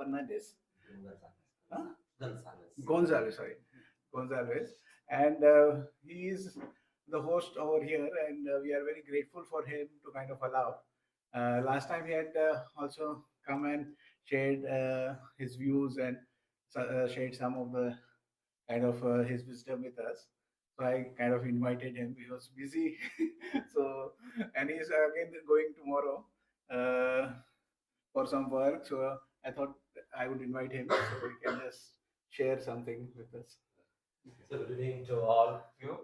Fernandez. Huh? Gonzalez. Gonzalez. And he is the host over here, and we are very grateful for him to kind of allow. Last time he had also come and shared his views and shared some of the kind of his wisdom with us. So I kind of invited him. He was busy, so and he's again going tomorrow for some work. So I thought I would invite him so he can just share something with us. So good evening to all of you.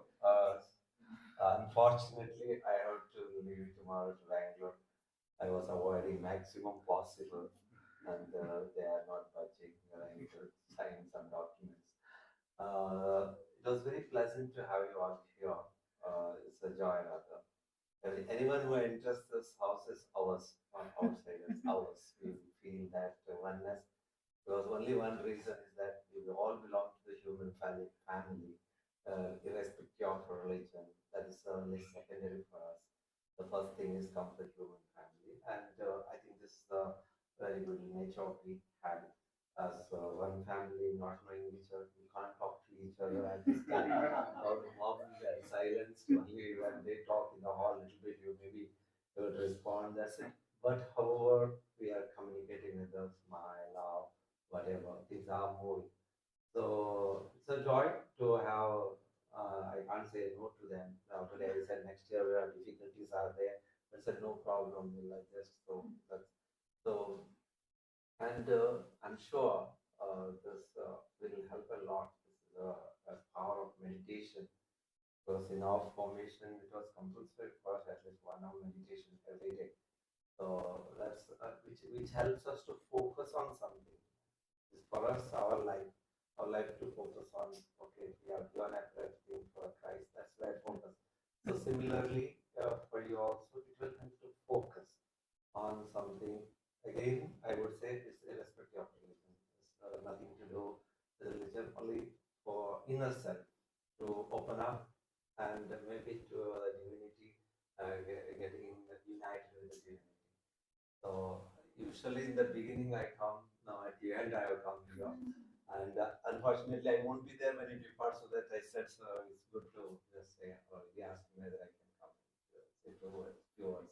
Unfortunately, I have to leave tomorrow to Bangalore. I was avoiding maximum possible, and they are not budging. I need to sign some documents. It was very pleasant to have you all here. It's a joy, rather. Anyone who enters this house is ours, not outsiders, ours. We feel that oneness. Because only one reason is that we all belong to the human family, irrespective of religion. That is only secondary for us. The first thing is come the human family, and I think this is the very good nature of we had as one family, not knowing each other. We can't talk to each other at this time. Our mom were silenced only when they talk in the hall a little bit. You maybe would respond. That's it. But however, we are communicating with us, my love, whatever things are moving. So it's a joy to have. I can't say no to them. Now today I said next year where difficulties are there. I said no problem. We'll adjust. So that's so. And I'm sure this will help a lot. This is a power of meditation. Because in our formation, it was compulsory for us at least 1 hour meditation every day. So that's which helps us to focus on something. It's for us, our life to focus on. Okay, we have done everything for Christ. That's where focus. So similarly, for you also, it will help to focus on something. Again, I would say it's irrespective of religion. It's nothing to do with religion, only for inner self to open up and maybe to the divinity, getting united with the divinity. So usually in the beginning I come, now at the end I have come here. And unfortunately I won't be there when it departs, so that I said so it's good to just say, or he asked me whether I can come and say few words. So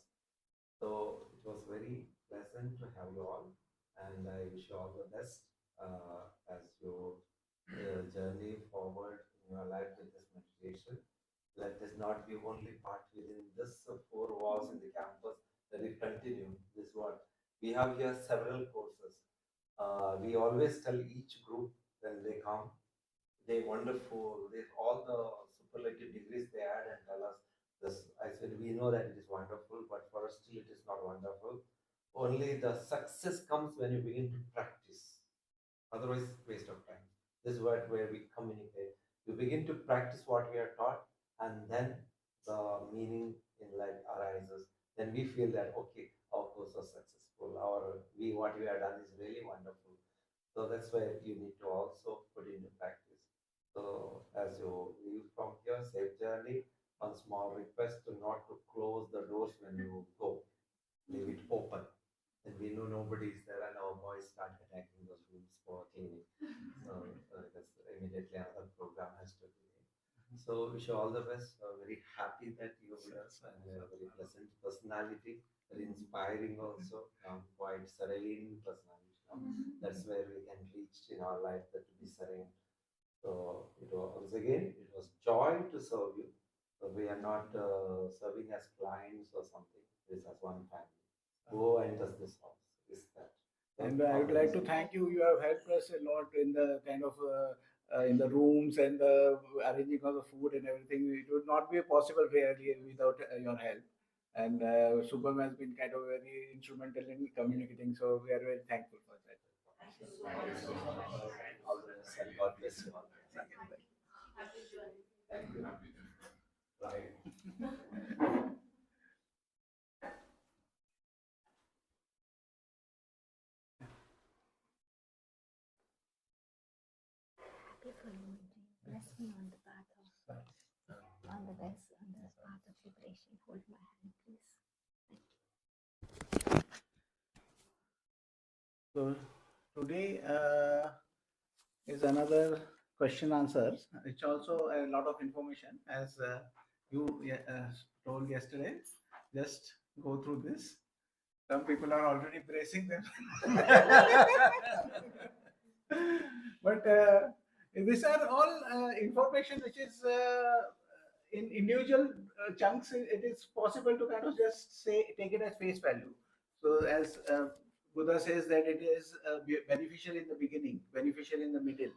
it was very pleasant to have you all, and I wish you all the best as you journey forward in your life with this meditation. Let this not be only part within this four walls in the campus. Let it continue. This is what we have here. Several courses. We always tell each group when they come, they wonderful. They all the superlative degrees they add and tell us this. I said we know that it is wonderful, but for us still it is not wonderful. Only the success comes when you begin to practice. Otherwise, waste of time. This is where we communicate. You begin to practice what we are taught, and then the meaning in life arises. Then we feel that okay, our course was successful. What we have done is really wonderful. So that's where you need to also put into practice. So as you leave from here, safe journey. One small request to not to close the doors when you go. Leave it open. And we know nobody is there, and our boys start attacking those rooms for cleaning. So that's immediately another program has to be made. So wish you all the best. Very happy that you're with us, and a very pleasant personality, very inspiring also. Quite serene personality. That's where we can reach in our life, that to be serene. So it was once again, it was joy to serve you. So we are not serving as clients or something. This as one family. Who enters this house is that. And I would like to thank you. You have helped us a lot in the kind of in the rooms and the arranging of the food and everything. It would not be possible really without your help. And Subham has been kind of very instrumental in communicating. So we are very thankful for that. All the best and God bless you all. Thank you. Happy full moon day. Bless me on the path of on the path of liberation. Hold my hand, please. So today is another question answers. It's also a lot of information as you told yesterday. Just go through this. Some people are already bracing them. But these are all information which is in individual chunks. It is possible to kind of just say take it as face value. So as Buddha says that it is beneficial in the beginning, beneficial in the middle,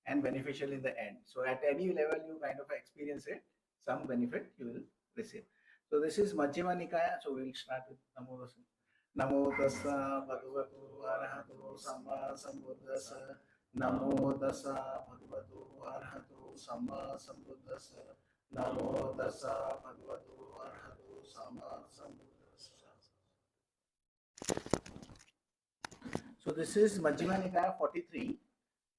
and beneficial in the end. So at any level you kind of experience it, some benefit you will receive. So this is Majjhima Nikaya. So we'll start with Namo Tassa. Namo Tassa Bhagavato Arahato Samma Sambuddhassa. Namo Tassa Bhagavato Arahato Samma Sambuddhassa. Namo Tassa Bhagavato Arahato Samma Sambuddhassa. So this is Majjhima Nikaya 43,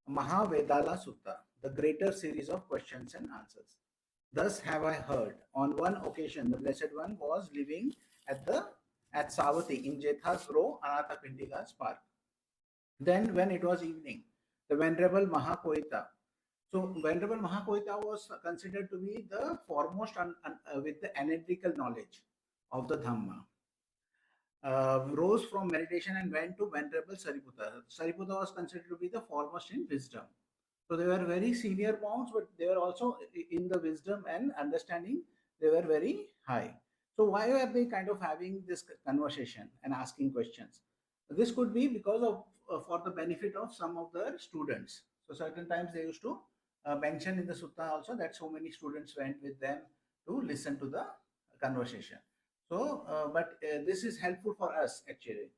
Mahāvedalla Sutta, the greater series of questions and answers. Thus have I heard. On one occasion, the Blessed One was living at Savatthi in Jetha's grove, Anathapindika's park. Then, when it was evening, the Venerable Mahakoita. So, Venerable Mahakoita was considered to be the foremost with the analytical knowledge of the Dhamma. Rose from meditation and went to Venerable Sariputta. Sariputta was considered to be the foremost in wisdom. So they were very senior monks, but they were also in the wisdom and understanding, they were very high. So why are they kind of having this conversation and asking questions? This could be because of for the benefit of some of their students. So certain times they used to mention in the sutta also that so many students went with them to listen to the conversation. So, this is helpful for us actually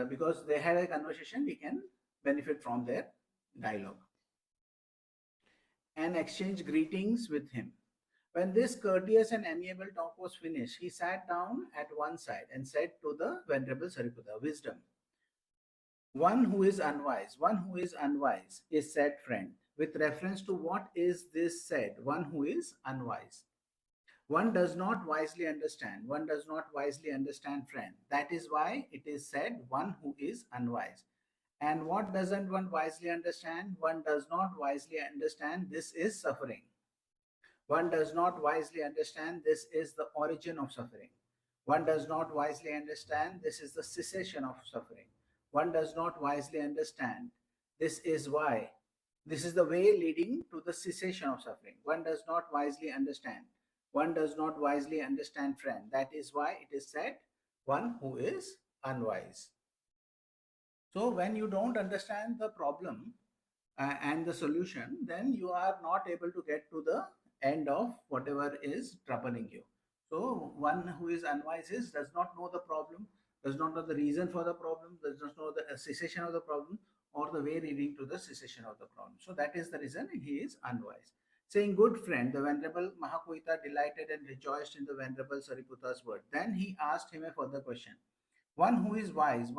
because they had a conversation, we can benefit from their dialogue and exchange greetings with him. When this courteous and amiable talk was finished, he sat down at one side and said to the Venerable Sariputta, wisdom. One who is unwise is said friend. With reference to what is this said, one who is unwise. One does not wisely understand friend. That is why it is said one who is unwise. And what doesn't one wisely understand? One does not wisely understand this is suffering. One does not wisely understand this is the origin of suffering. One does not wisely understand this is the cessation of suffering. One does not wisely understand this is why. This is the way leading to the cessation of suffering. One does not wisely understand. One does not wisely understand friend. That is why it is said one who is unwise. So when you don't understand the problem and the solution, then you are not able to get to the end of whatever is troubling you. So one who is unwise does not know the problem, does not know the reason for the problem, does not know the cessation of the problem or the way leading to the cessation of the problem. So that is the reason he is unwise. Saying, good friend, the Venerable Mahakoita delighted and rejoiced in the Venerable Sariputta's word. Then he asked him a further question. One who is wise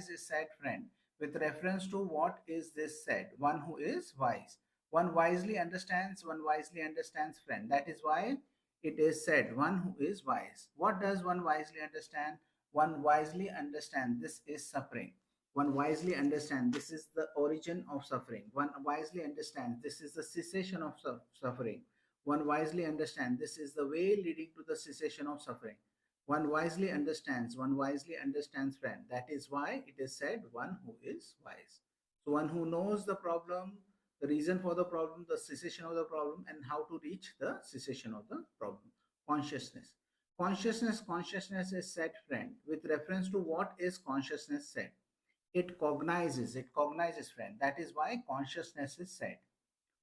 is said friend. With reference to what is this said? One who is wise. One wisely understands friend. That is why it is said one who is wise. What does one wisely understand? One wisely understands this is suffering. One wisely understands this is the origin of suffering. One wisely understands this is the cessation of suffering. One wisely understands this is the way leading to the cessation of suffering. One wisely understands friend. That is why it is said one who is wise. So one who knows the problem, the reason for the problem, the cessation of the problem, and how to reach the cessation of the problem. Consciousness. Consciousness is said friend. With reference to what is consciousness said? It cognizes friend. That is why consciousness is said.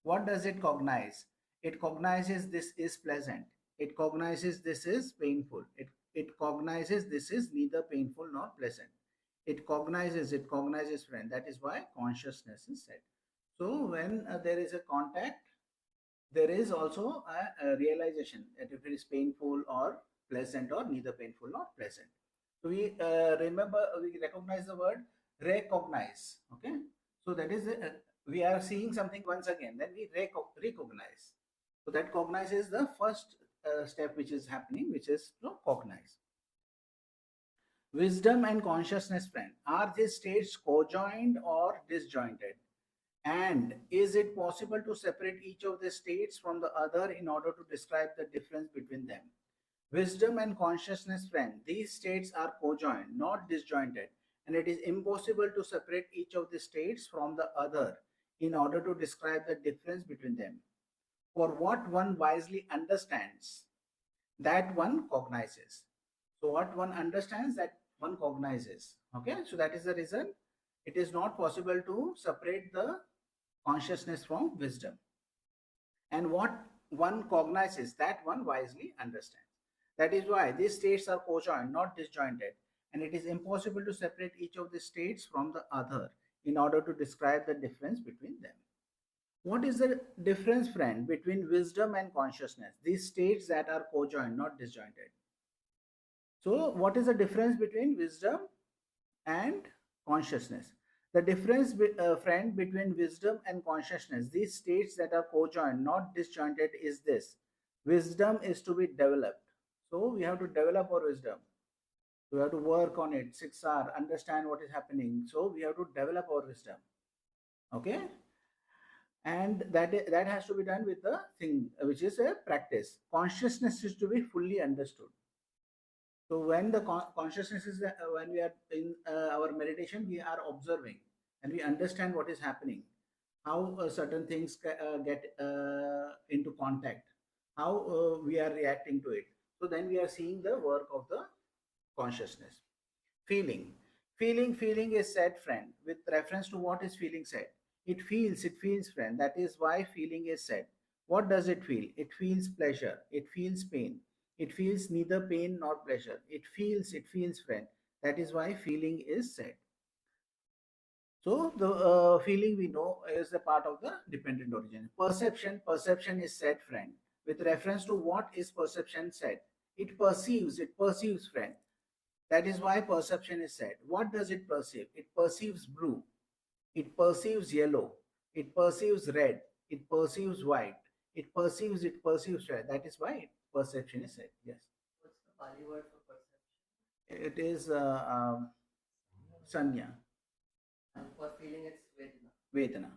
What does it cognize? It cognizes this is pleasant. It cognizes this is painful. It cognizes this is neither painful nor pleasant. It cognizes friend. That is why consciousness is said. So when there is a contact, there is also a realization that if it is painful or pleasant or neither painful nor pleasant. So we we recognize the word recognize. Okay. So that is we are seeing something once again, then we recognize. So that cognize is the first step which is happening, which is to cognize. Wisdom and consciousness, friend, are these states co-joined or disjointed? And is it possible to separate each of the states from the other in order to describe the difference between them? Wisdom and consciousness, friend, these states are co-joined, not disjointed, and it is impossible to separate each of the states from the other in order to describe the difference between them. For what one wisely understands, that one cognizes. So what one understands, that one cognizes. Okay, so that is the reason it is not possible to separate the consciousness from wisdom. And what one cognizes, that one wisely understands. That is why these states are co-joined, not disjointed, and it is impossible to separate each of the states from the other in order to describe the difference between them. What is the difference, friend, between wisdom and consciousness? These states that are co-joined, not disjointed. So, what is the difference between wisdom and consciousness? The difference, friend, between wisdom and consciousness, these states that are co-joined, not disjointed, is this: wisdom is to be developed. So, we have to develop our wisdom. We have to work on it 6 hours, understand what is happening. So, we have to develop our wisdom. Okay, and that has to be done with the thing which is a practice. Consciousness is to be fully understood. So when the consciousness is when we are in our meditation, we are observing and we understand what is happening, how certain things get into contact, how we are reacting to it. So then we are seeing the work of the consciousness. Feeling, feeling is said, friend, with reference to what is feeling said. It feels, friend. That is why feeling is said. What does it feel? It feels pleasure. It feels pain. It feels neither pain nor pleasure. It feels, friend. That is why feeling is said. So the feeling, we know, is a part of the dependent origin. Perception is said, friend. With reference to what is perception said? It perceives, friend. That is why perception is said. What does it perceive? It perceives blue. It perceives yellow. It perceives red. It perceives white. It perceives red. That is why perception is said. Yes. What's the Pali word for perception? It is sanya, And for feeling, it's Vedana. vedana.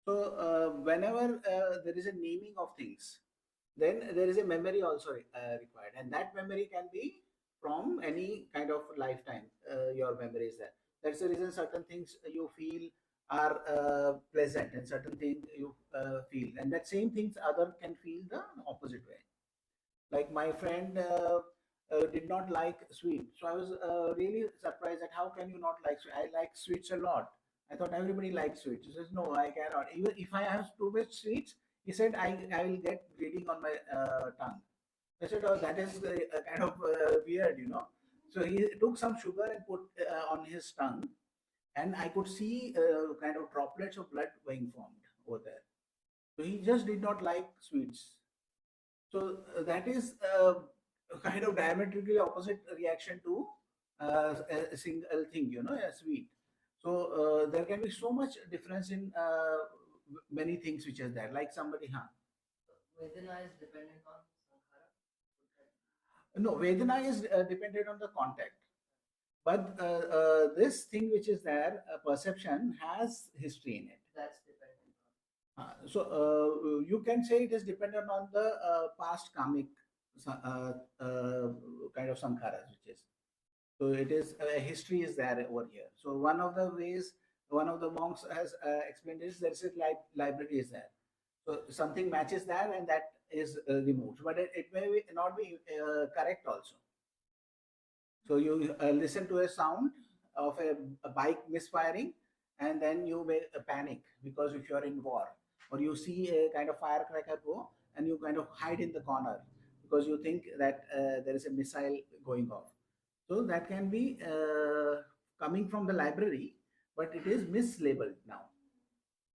So whenever there is a naming of things, then there is a memory also required, and that memory can be from any kind of lifetime. Your memory is there. That's the reason certain things you feel are pleasant, and certain things you feel, and that same things other can feel the opposite way. Like my friend did not like sweet, so I was really surprised that how can you not like sweet? I like sweets a lot. I thought everybody likes sweets. He says, no, I cannot. Even if I have too much sweets, he said, I will get bleeding on my tongue. I said, oh, that is kind of weird. So he took some sugar and put on his tongue, and I could see kind of droplets of blood being formed over there. So he just did not like sweets. So that is a kind of diametrically opposite reaction to a single thing, a sweet. So there can be so much difference in many things which is there. Like somebody, huh? Vedana is dependent on sankhara. No, Vedana is dependent on the contact. But this thing which is there, perception, has history in it. That's dependent on. So you can say it is dependent on the past karmic kind of sankharas, which is. So it is history is there over here. So one of the ways one of the monks has explained is there is a library is there. So something matches there and that is removed, but it may not be correct also. So you listen to a sound of a bike misfiring, and then you may panic because if you are in war, or you see a kind of firecracker go, and you kind of hide in the corner because you think that there is a missile going off. So that can be coming from the library, but it is mislabeled now.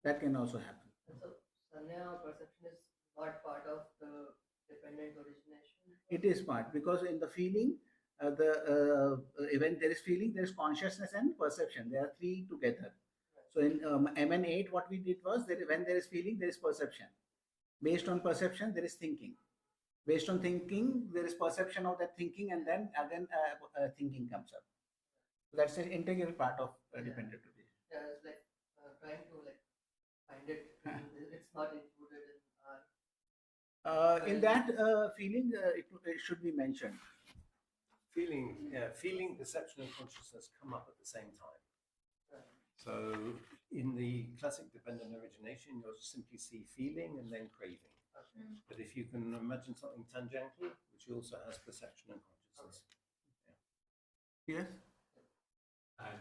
That can also happen. And so, sanya or perception is not part of the dependent origination? It is part, because in the feeling, when there is feeling, there is consciousness and perception. There are three together. So in MN8, what we did was when there is feeling, there is perception. Based on perception, there is thinking. Based on thinking, there is perception of that thinking, and then again thinking comes up. So that's an integral part of dependent origination. Yeah, it's like trying to like find it. It's not included in our. In that feeling, it should be mentioned. Feeling, perception, and consciousness come up at the same time. So in the classic dependent origination, you'll simply see feeling and then craving. But if you can imagine something tangential, which also has perception and consciousness. Yes.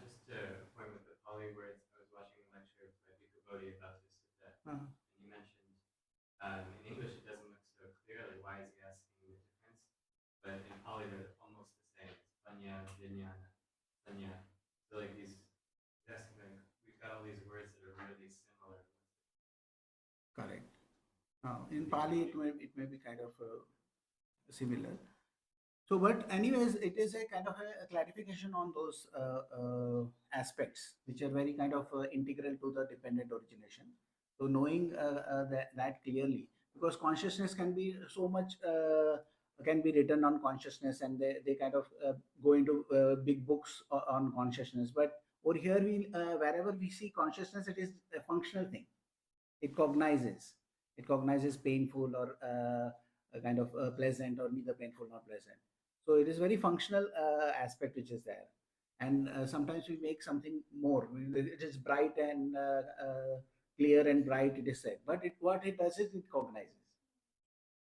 Just to point with the Pali words, I was watching a lecture by Mahāvedalla Sutta, and you mentioned in English it doesn't look so clear, like why is he asking the difference? But in Pali they're almost the same. It's panya, vijnana, sanya. So like he's asking, like, we've got all these words that are really similar. Correct. In Pali, it may be kind of similar. So, but anyways, it is a kind of a clarification on those aspects, which are very kind of integral to the dependent origination. So, knowing that clearly, because consciousness can be so much, can be written on consciousness, and they kind of go into big books on consciousness. But over here, wherever we see consciousness, it is a functional thing. It cognizes. It cognizes painful or a kind of pleasant, or neither painful nor pleasant. So it is very functional aspect which is there. And sometimes we make something more. It is bright and clear and bright, it is said. But what it does is it cognizes.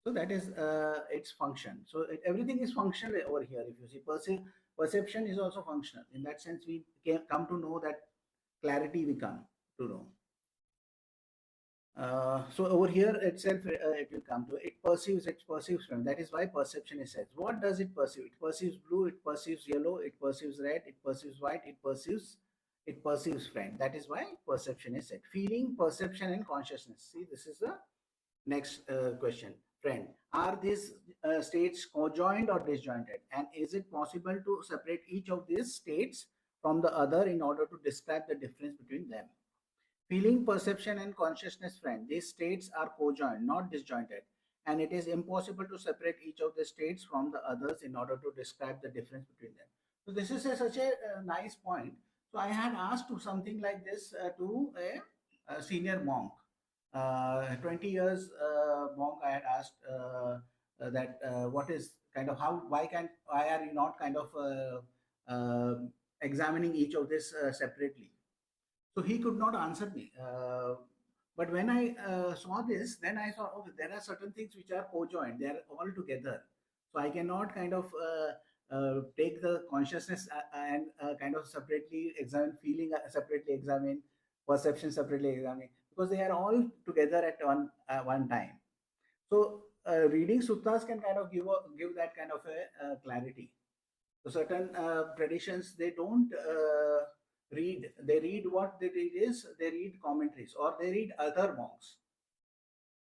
So that is its function. So everything is functional over here. If you see, perception is also functional. In that sense, we come to know that clarity we come to know. So over here itself, it will come to it perceives from. That is why perception is said. What does it perceive? It perceives blue, it perceives yellow, it perceives red, it perceives white, it perceives friend. That is why perception is said. Feeling, perception, and consciousness. See, this is the next question. Friend, are these states conjoined or disjointed? And is it possible to separate each of these states from the other in order to describe the difference between them? Feeling, perception, and consciousness, friend, these states are cojoined, not disjointed, and it is impossible to separate each of the states from the others in order to describe the difference between them. So this is such a nice point. So I had asked to something like this to a senior monk, 20 years monk. I had asked that what is kind of why are you not kind of examining each of this separately? So he could not answer me. But when I saw this, then I saw, okay, there are certain things which are co-joined, they are all together. So I cannot kind of take the consciousness and kind of separately examine, feeling separately examine, perception separately examine, because they are all together at one time. So reading suttas can kind of give that kind of a clarity. So certain traditions, they don't read. They read what they read is, they read commentaries, or they read other monks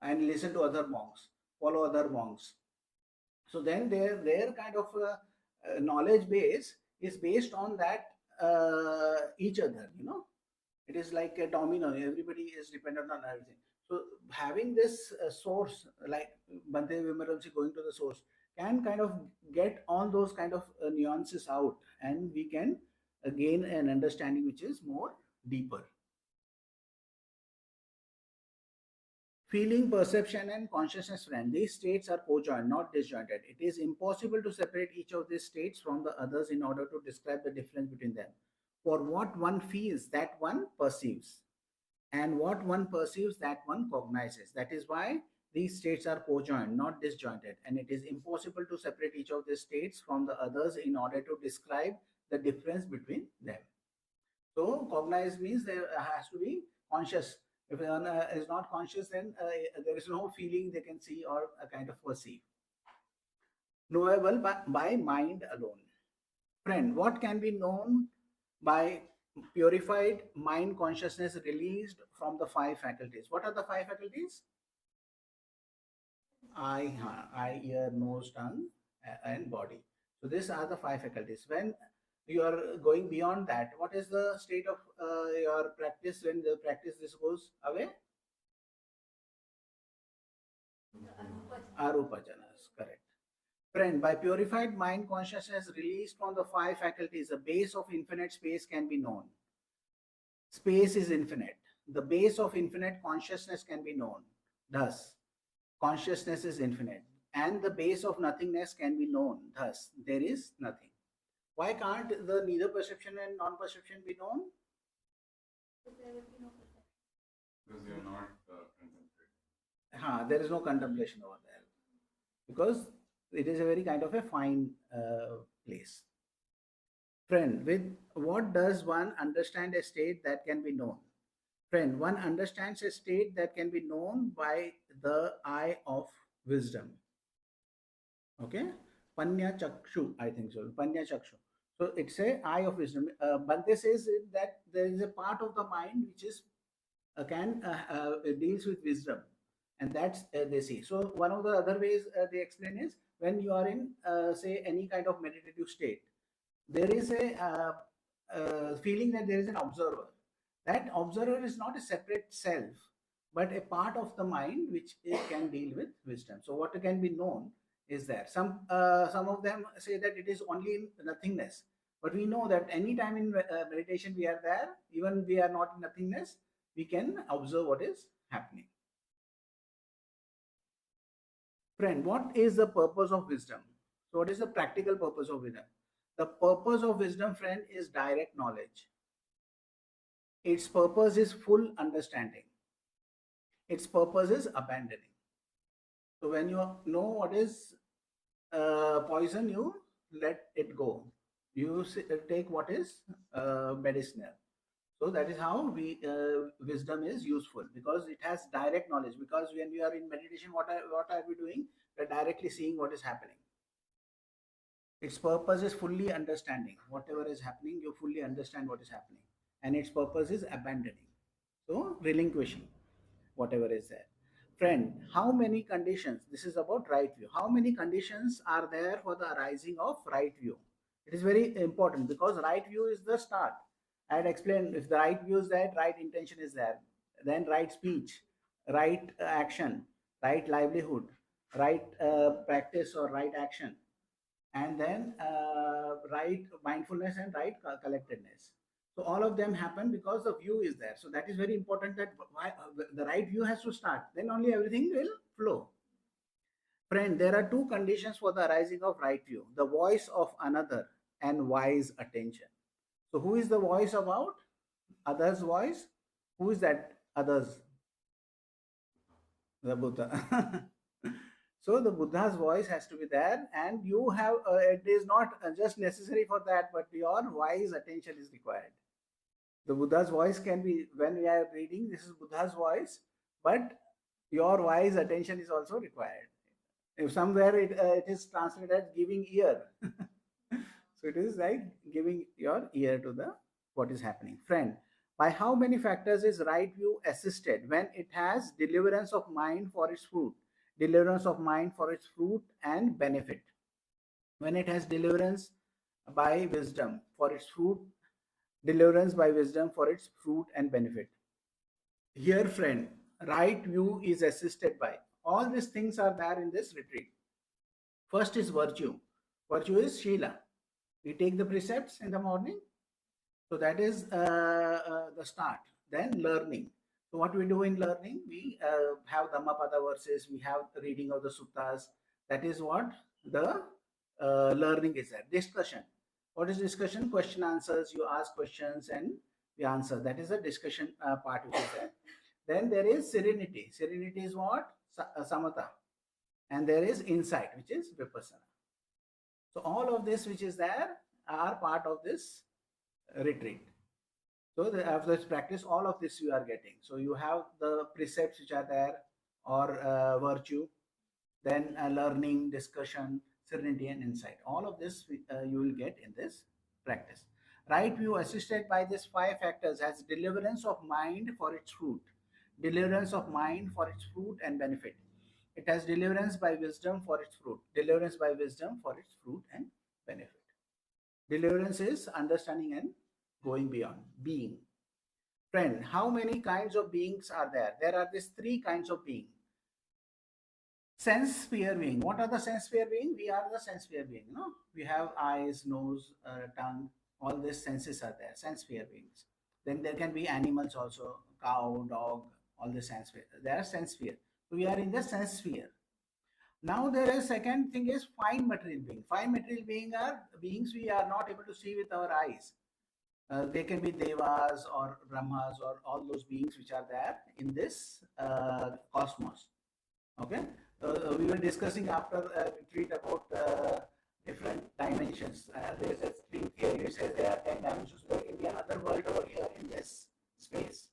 and listen to other monks, follow other monks. So then their kind of knowledge base is based on that each other, you know. It is like a domino. Everybody is dependent on everything. So having this source, like Bhante Vimaramsi going to the source, can kind of get all those kind of nuances out, and we can gain an understanding which is more deeper. Feeling, perception, and consciousness, friend, these states are co-joined, not disjointed. It is impossible to separate each of these states from the others in order to describe the difference between them. For what one feels, that one perceives, and what one perceives, that one cognizes. That is why these states are co-joined, not disjointed, and it is impossible to separate each of these states from the others in order to describe the difference between them. So cognize means there has to be conscious. If one is not conscious, then there is no feeling they can see or kind of perceive. Knowable by mind alone. Friend, what can be known by purified mind consciousness released from the five faculties? What are the five faculties? Eye, ear, nose, tongue, and body. So these are the five faculties. When you are going beyond that, what is the state of your practice when the practice this goes away? Arupajanas, correct. Friend, by purified mind, consciousness released from the five faculties, the base of infinite space can be known. Space is infinite. The base of infinite consciousness can be known. Thus, consciousness is infinite. And the base of nothingness can be known. Thus, there is nothing. Why can't the neither perception and non-perception be known? There will be no perception. Because you're not contemplating. There is no contemplation over there. Because it is a very kind of a fine place. Friend, with what does one understand a state that can be known? Friend, one understands a state that can be known by the eye of wisdom. Okay? Panya Chakshu, I think so. Panya Chakshu. So it's a eye of wisdom. Bhante says that there is a part of the mind which is deals with wisdom, and that's they see. So one of the other ways they explain is when you are in say any kind of meditative state, there is a feeling that there is an observer. That observer is not a separate self, but a part of the mind which can deal with wisdom. So what can be known is there. Some of them say that it is only in nothingness, but we know that any time in meditation we are there, even we are not in nothingness, we can observe what is happening. Friend, what is the purpose of wisdom? So what is the practical purpose of wisdom? The purpose of wisdom, friend, is direct knowledge. Its purpose is full understanding. Its purpose is abandoning. So when you know what is poison, you let it go. You take what is medicinal. So that is how wisdom is useful, because it has direct knowledge. Because when we are in meditation, what are we doing? We are directly seeing what is happening. Its purpose is fully understanding. Whatever is happening, you fully understand what is happening. And its purpose is abandoning. So relinquishing whatever is there. Friend, how many conditions, this is about right view, how many conditions are there for the arising of right view? It is very important, because right view is the start. I had explained, if the right view is there, right intention is there, then right speech, right action, right livelihood, right practice or right action, and then right mindfulness and right collectedness. So all of them happen because the view is there. So that is very important, that the right view has to start. Then only everything will flow. Friend, there are two conditions for the arising of right view: the voice of another and wise attention. So who is the voice about? Others' voice. Who is that others? The Buddha. So the Buddha's voice has to be there, and you have, it is not just necessary for that, but your wise attention is required. The Buddha's voice can be, when we are reading, this is Buddha's voice, but your wise attention is also required. If somewhere it is translated as giving ear. So it is like giving your ear to the what is happening. Friend, by how many factors is right view assisted when it has deliverance of mind for its fruit? Deliverance of mind for its fruit and benefit. When it has deliverance by wisdom for its fruit, deliverance by wisdom for its fruit and benefit. Here, friend, right view is assisted by all these things are there in this retreat. First is virtue. Virtue is Shila. We take the precepts in the morning. So that is the start. Then learning. So what we do in learning, we have Dhammapada verses, we have the reading of the Suttas. That is what the learning is there. Discussion. What is discussion? Question answers. You ask questions and we answer. That is the discussion part which is there. Then there is serenity. Serenity is what? Samatha. And there is insight, which is vipassana. So all of this which is there are part of this retreat. So after this practice, all of this you are getting. So you have the precepts which are there, or virtue, then learning, discussion, serenity and insight. All of this you will get in this practice. Right view assisted by these five factors has deliverance of mind for its fruit. Deliverance of mind for its fruit and benefit. It has deliverance by wisdom for its fruit. Deliverance by wisdom for its fruit and benefit. Deliverance is understanding and going beyond, being. Friend, how many kinds of beings are there? There are these three kinds of being. Sense sphere being. What are the sense sphere being? We are the sense sphere being. No, we have eyes, nose, tongue. All these senses are there. Sense sphere beings. Then there can be animals also, cow, dog. All the sense sphere. They are sense sphere. So we are in the sense sphere. Now there is second thing is fine material being. Fine material being are beings we are not able to see with our eyes. They can be devas or brahmas or all those beings which are there in this cosmos. Okay, we were discussing after a retreat about different dimensions. There's a string theory which says there are 10 dimensions. There can be another world over here in this space,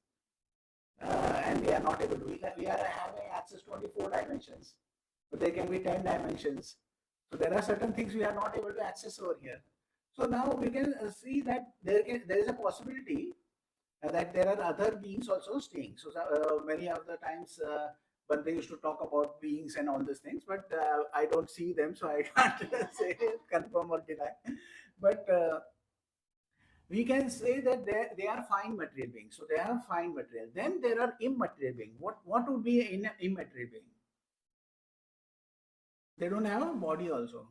and we are not able to. We are having access to only 4 dimensions, but there can be 10 dimensions. So there are certain things we are not able to access over here. So now we can see that there is a possibility that there are other beings also staying. So many of the times but they used to talk about beings and all these things, but I don't see them, so I can't say confirm or deny. But we can say that they are fine material beings. So they have fine material. Then there are immaterial beings. What would be an immaterial being? They don't have a body also.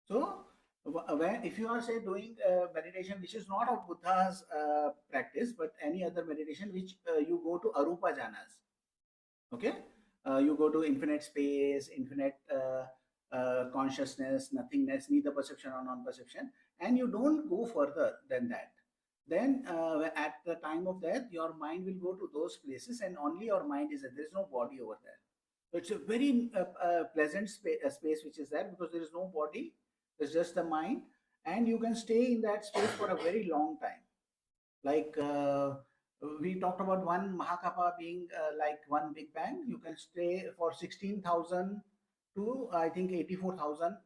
So if you are say doing meditation which is not of Buddha's practice but any other meditation which you go to arupa jhanas, okay, you go to infinite space, infinite consciousness, nothingness, neither perception or non-perception, and you don't go further than that, then at the time of death your mind will go to those places and only your mind is there. There is no body over there. So it's a very pleasant space which is there because there is no body, there's just the mind, and you can stay in that space for a very long time. Like we talked about one Mahakapa being like one Big Bang. You can stay for 16,000 to I think 84,000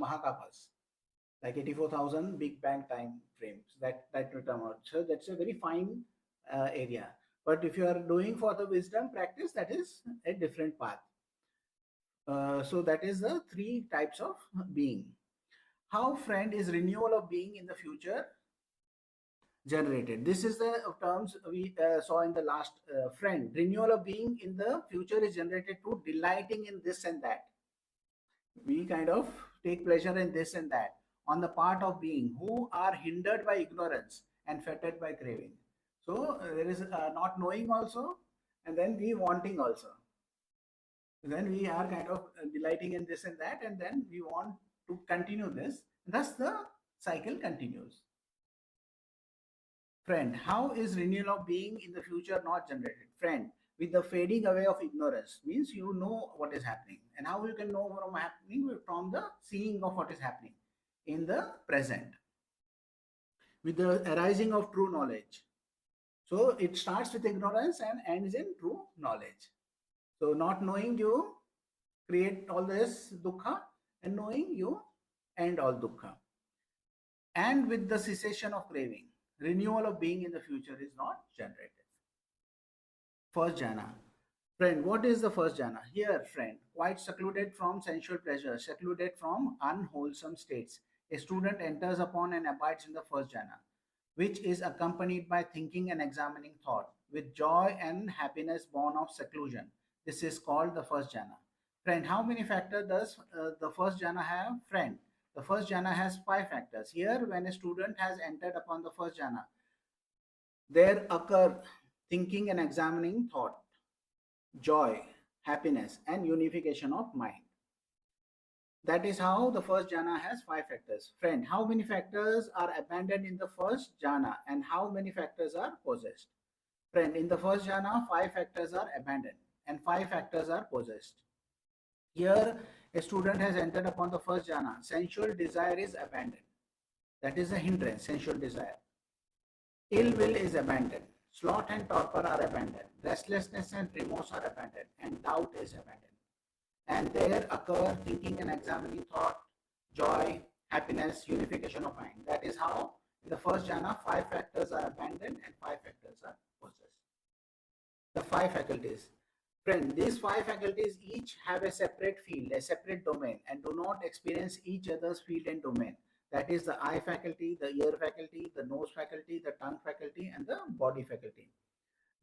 Mahakapas, like 84,000 Big Bang time frames. That will come out. So that's a very fine area. But if you are doing for the wisdom practice, that is a different path. So that is the 3 types of being. How, friend, is renewal of being in the future generated? This is the terms we saw in the last friend. Renewal of being in the future is generated through delighting in this and that. We kind of take pleasure in this and that on the part of being who are hindered by ignorance and fettered by craving. So there is not knowing also, and then we wanting also. Then we are kind of delighting in this and that, and then we want to continue this. Thus the cycle continues. Friend, how is renewal of being in the future not generated? Friend, with the fading away of ignorance, means you know what is happening. And how you can know from happening? From the seeing of what is happening in the present. With the arising of true knowledge. So it starts with ignorance and ends in true knowledge. So not knowing you create all this dukkha, and knowing you end all dukkha. And with the cessation of craving, renewal of being in the future is not generated. First jhana. Friend, what is the first jhana? Here, friend, quite secluded from sensual pleasure, secluded from unwholesome states, a student enters upon and abides in the first jhana, which is accompanied by thinking and examining thought, with joy and happiness born of seclusion. This is called the first jhana. Friend, how many factors does the first jhana have? Friend, the first jhana has 5 factors. Here, when a student has entered upon the first jhana, there occur thinking and examining thought, joy, happiness, and unification of mind. That is how the first jhana has 5 factors. Friend, how many factors are abandoned in the first jhana and how many factors are possessed? Friend, in the first jhana, 5 factors are abandoned and 5 factors are possessed. Here, a student has entered upon the first jhana. Sensual desire is abandoned. That is a hindrance, sensual desire. Ill will is abandoned. Sloth and torpor are abandoned. Restlessness and remorse are abandoned. And doubt is abandoned. And there occur thinking and examining thought, joy, happiness, unification of mind. That is how in the first jhana 5 factors are abandoned and 5 factors are possessed. The 5 faculties. Friend, these 5 faculties each have a separate field, a separate domain, and do not experience each other's field and domain. That is the eye faculty, the ear faculty, the nose faculty, the tongue faculty, and the body faculty.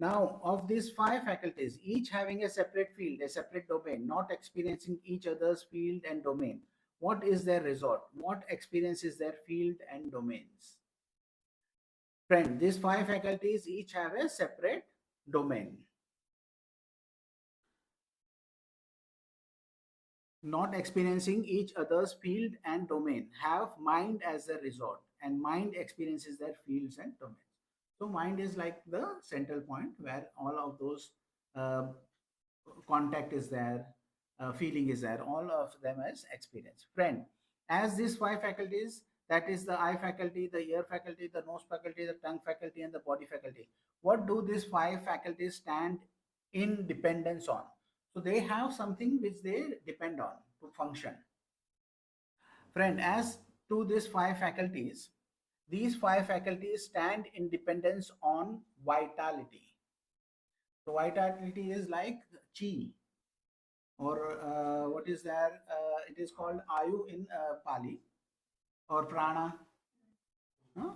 Now, of these 5 faculties, each having a separate field, a separate domain, not experiencing each other's field and domain, what is their result? What experiences their field and domains? Friend, these 5 faculties each have a separate domain. Not experiencing each other's field and domain, have mind as a resort, and mind experiences their fields and domains. So mind is like the central point where all of those contact is there, feeling is there, all of them as experience. Friend, as these 5 faculties, that is the eye faculty, the ear faculty, the nose faculty, the tongue faculty, and the body faculty, what do these 5 faculties stand in dependence on? So they have something which they depend on to function. Friend, as to these 5 faculties, these 5 faculties stand in dependence on vitality. So vitality is like chi, or what is there? It is called ayu in Pali, or prana.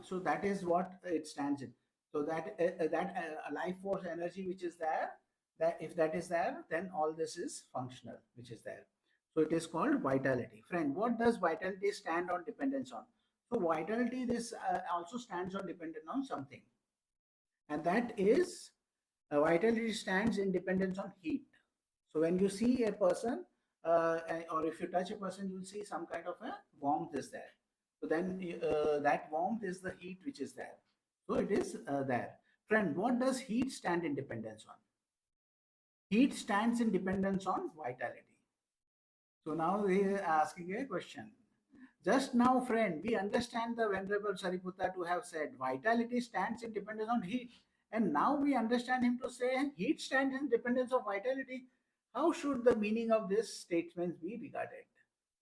So that is what it stands in. So that life force energy which is there, that if that is there, then all this is functional, which is there. So it is called vitality. Friend, what does vitality stand on dependence on? So vitality, this also stands on dependent on something, and that is vitality stands in dependence on heat. So when you see a person, or if you touch a person, you'll see some kind of a warmth is there. So then that warmth is the heat which is there. So it is there. Friend, what does heat stand in dependence on? Heat stands in dependence on vitality. So now they are asking a question. Just now, friend, we understand the Venerable Sariputta to have said vitality stands in dependence on heat. And now we understand him to say heat stands in dependence of vitality. How should the meaning of this statement be regarded?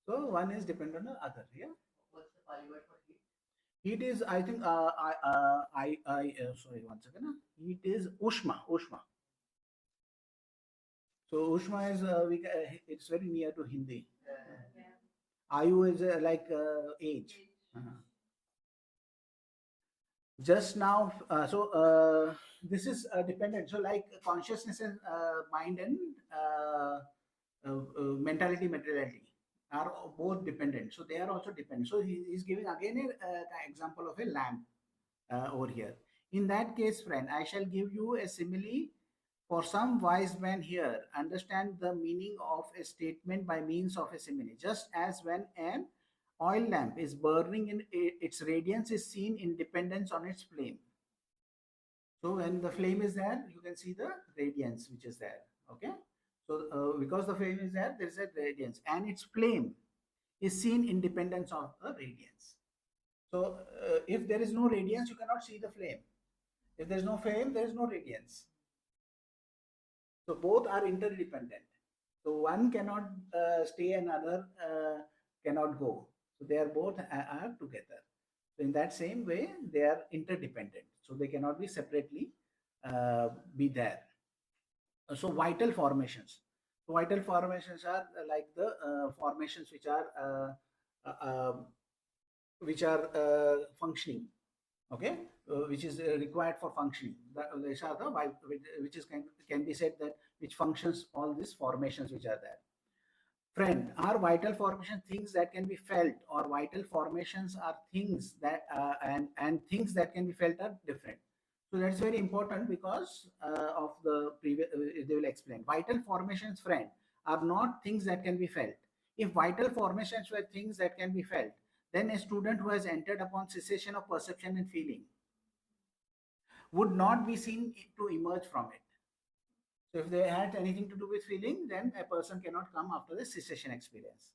So one is dependent on the other. Yeah. What's the Pali word for heat? Heat is, I think, sorry, one second. Heat is Ushma. Ushma. So Ushma is, it's very near to Hindi. Ayu is like age. Just now, this is dependent. So like consciousness and mind and mentality, materiality are both dependent. So they are also dependent. So he is giving again an example of a lamp over here. In that case, friend, I shall give you a simile. For some wise men here, understand the meaning of a statement by means of a simile. Just as when an oil lamp is burning in its radiance is seen in dependence on its flame. So when the flame is there, you can see the radiance which is there. Okay. So because the flame is there, there is a radiance, and its flame is seen in dependence of the radiance. So if there is no radiance, you cannot see the flame. If there is no flame, there is no radiance. So both are interdependent. So one cannot stay, another cannot go. So they are both are together. So in that same way, they are interdependent. So they cannot be separately be there. So vital formations. So vital formations are like the formations which are functioning. Okay, which is required for functioning. These are the which is can be said that which functions all these formations which are there. Friend, are vital formations things that can be felt, or vital formations are things that and things that can be felt are different? So that's very important because of the previous. They will explain. Vital formations, friend, are not things that can be felt. If vital formations were things that can be felt, then a student who has entered upon cessation of perception and feeling would not be seen to emerge from it. So if they had anything to do with feeling, then a person cannot come after the cessation experience.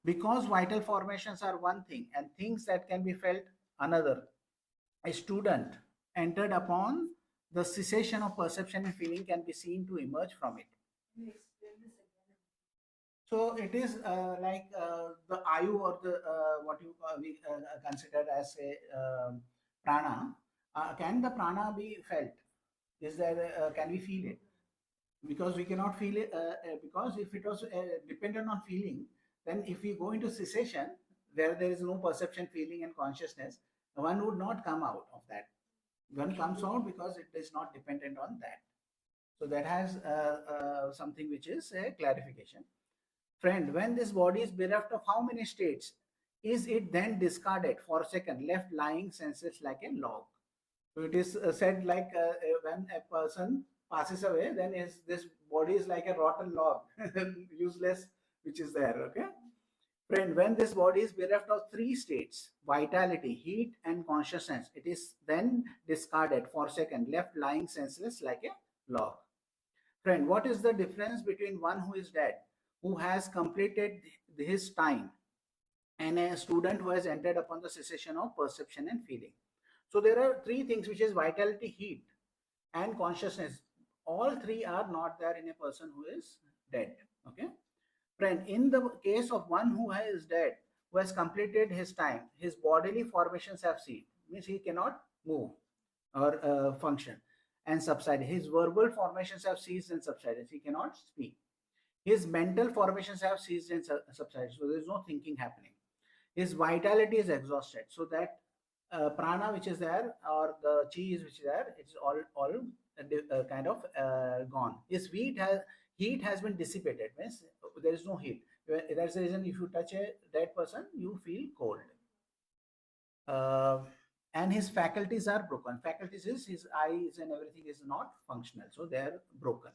Because vital formations are one thing and things that can be felt another, a student entered upon the cessation of perception and feeling can be seen to emerge from it. So it is like the ayu, or the what you we consider as a prana. Can the prana be felt? Is there can we feel it? Because we cannot feel it. Because if it was dependent on feeling, then if we go into cessation where there is no perception, feeling, and consciousness, one would not come out of that. One comes out because it is not dependent on that. So that has something which is a clarification. Friend, when this body is bereft of how many states, is it then discarded for a second, left lying senseless like a log? So it is said like when a person passes away, then this body is like a rotten log, useless, which is there. Okay, friend, when this body is bereft of three states, vitality, heat, and consciousness, it is then discarded for a second, left lying senseless like a log. Friend, what is the difference between one who is dead, who has completed his time, and a student who has entered upon the cessation of perception and feeling? So there are three things, which is vitality, heat, and consciousness. All three are not there in a person who is dead. Okay, friend, in the case of one who is dead, who has completed his time, his bodily formations have ceased, means he cannot move or function, and subsided. His verbal formations have ceased and subsided. He cannot speak. His mental formations have ceased and subsided. So there is no thinking happening. His vitality is exhausted. So that prana which is there, or the chi is which is there, it's all kind of gone. His heat has been dissipated. Means there is no heat. That's the reason if you touch a dead person, you feel cold. And his faculties are broken. Faculties is his eyes and everything is not functional, so they are broken.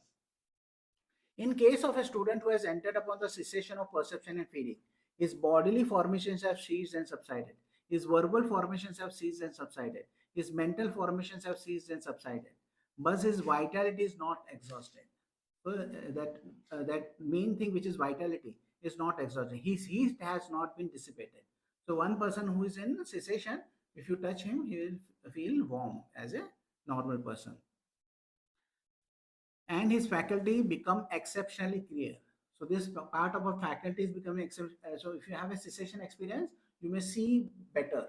In case of a student who has entered upon the cessation of perception and feeling, his bodily formations have ceased and subsided. His verbal formations have ceased and subsided. His mental formations have ceased and subsided. But his vitality is not exhausted. So that main thing, which is vitality, is not exhausted. His heat has not been dissipated. So one person who is in cessation, if you touch him, he will feel warm as a normal person. And his faculty become exceptionally clear. So this part of a faculty is becoming exceptional. So if you have a cessation experience, you may see better.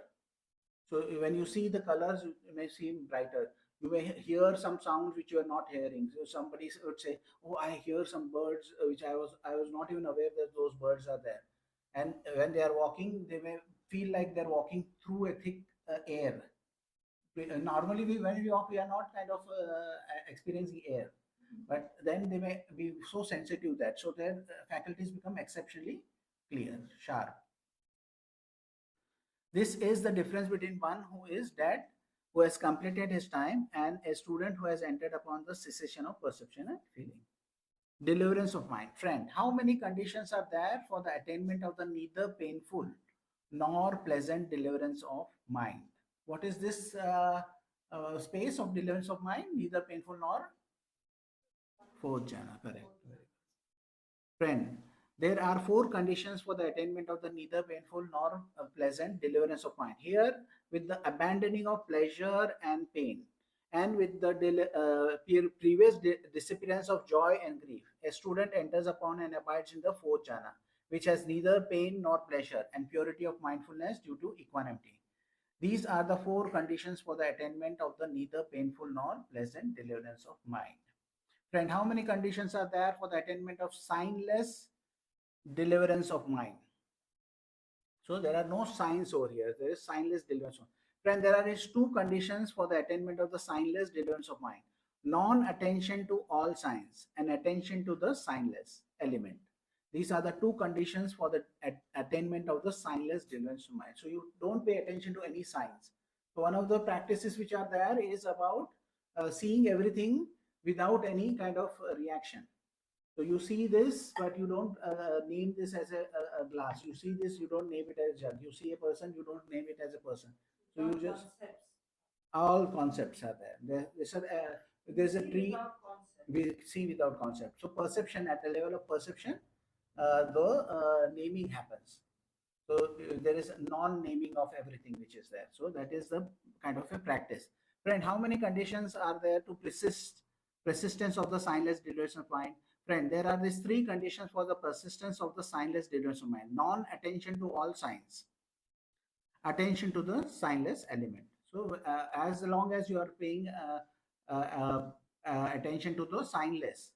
So when you see the colors, you may seem brighter. You may hear some sounds which you are not hearing. So somebody would say, "Oh, I hear some birds which I was not even aware that those birds are there." And when they are walking, they may feel like they're walking through a thick air. Normally, when we walk, we are not kind of experiencing air, but then they may be so sensitive that so their faculties become exceptionally clear, sharp. This is the difference between one who is dead, who has completed his time, and a student who has entered upon the cessation of perception and feeling. Deliverance of mind. Friend, how many conditions are there for the attainment of the neither painful nor pleasant deliverance of mind? What is this space of deliverance of mind? Neither painful nor fourth jhana. Correct. Friend, there are four conditions for the attainment of the neither painful nor pleasant deliverance of mind. Here, with the abandoning of pleasure and pain, and with the previous disappearance of joy and grief, a student enters upon and abides in the fourth jhana, which has neither pain nor pleasure, and purity of mindfulness due to equanimity. These are the four conditions for the attainment of the neither painful nor pleasant deliverance of mind. Friend, how many conditions are there for the attainment of signless deliverance of mind? So there are no signs over here. There is signless deliverance. Friend, there are two conditions for the attainment of the signless deliverance of mind: non-attention to all signs and attention to the signless element. These are the two conditions for the attainment of the signless deliverance of mind. So you don't pay attention to any signs. So one of the practices which are there is about seeing everything without any kind of reaction. So you see this, but you don't name this as a glass. You see this, you don't name it as a jug. You see a person, you don't name it as a person. So you just all concepts are there. There's a tree. We see without concept. So perception, at the level of perception, the naming happens. So there is a non-naming of everything which is there. So that is the kind of a practice. Friend, how many conditions are there to persistence of the signless deliverance of mind? Friend, there are these three conditions for the persistence of the signless deliverance of mind: non-attention to all signs, attention to the signless element. So as long as you are paying attention to the signless,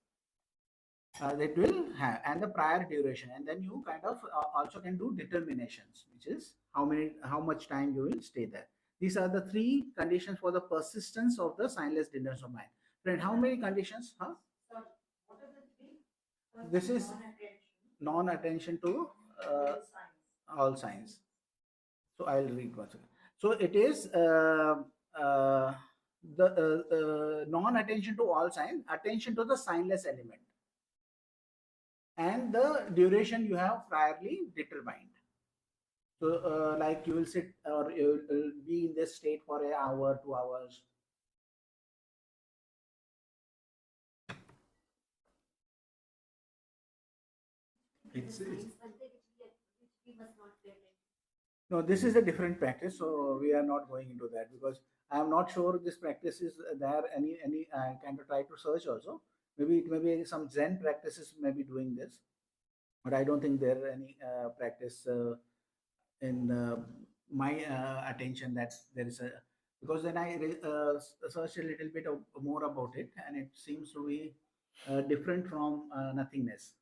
that will have, and the prior duration, and then you kind of also can do determinations, which is how much time you will stay there. These are the three conditions for the persistence of the signless deliverance of mind. Friend, how many conditions? Huh? Sorry, what are the three? This is non-attention to all signs. So I'll read once again. So it is the non-attention to all signs, attention to the signless element, and the duration you have priorly determined. So, like you will sit or you will be in this state for an hour, 2 hours. It's no, this is a different practice, so we are not going into that because I am not sure this practice is there. Any I kind of try to search also. Maybe it may be some Zen practices may be doing this, but I don't think there are any practice in my attention that there is a, because then I searched a little bit more about it, and it seems to be different from nothingness.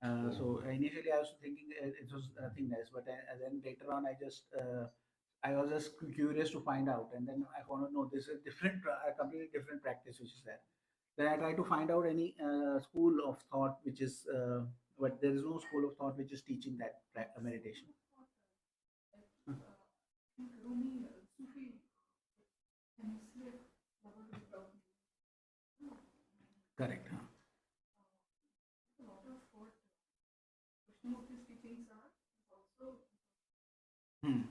So initially I was thinking it was nothingness, but then later on I was just curious to find out, and then I found out no, this is different, a completely different practice which is there. Then I try to find out any school of thought which is, but there is no school of thought which is teaching that meditation. Correct. Huh? Hmm.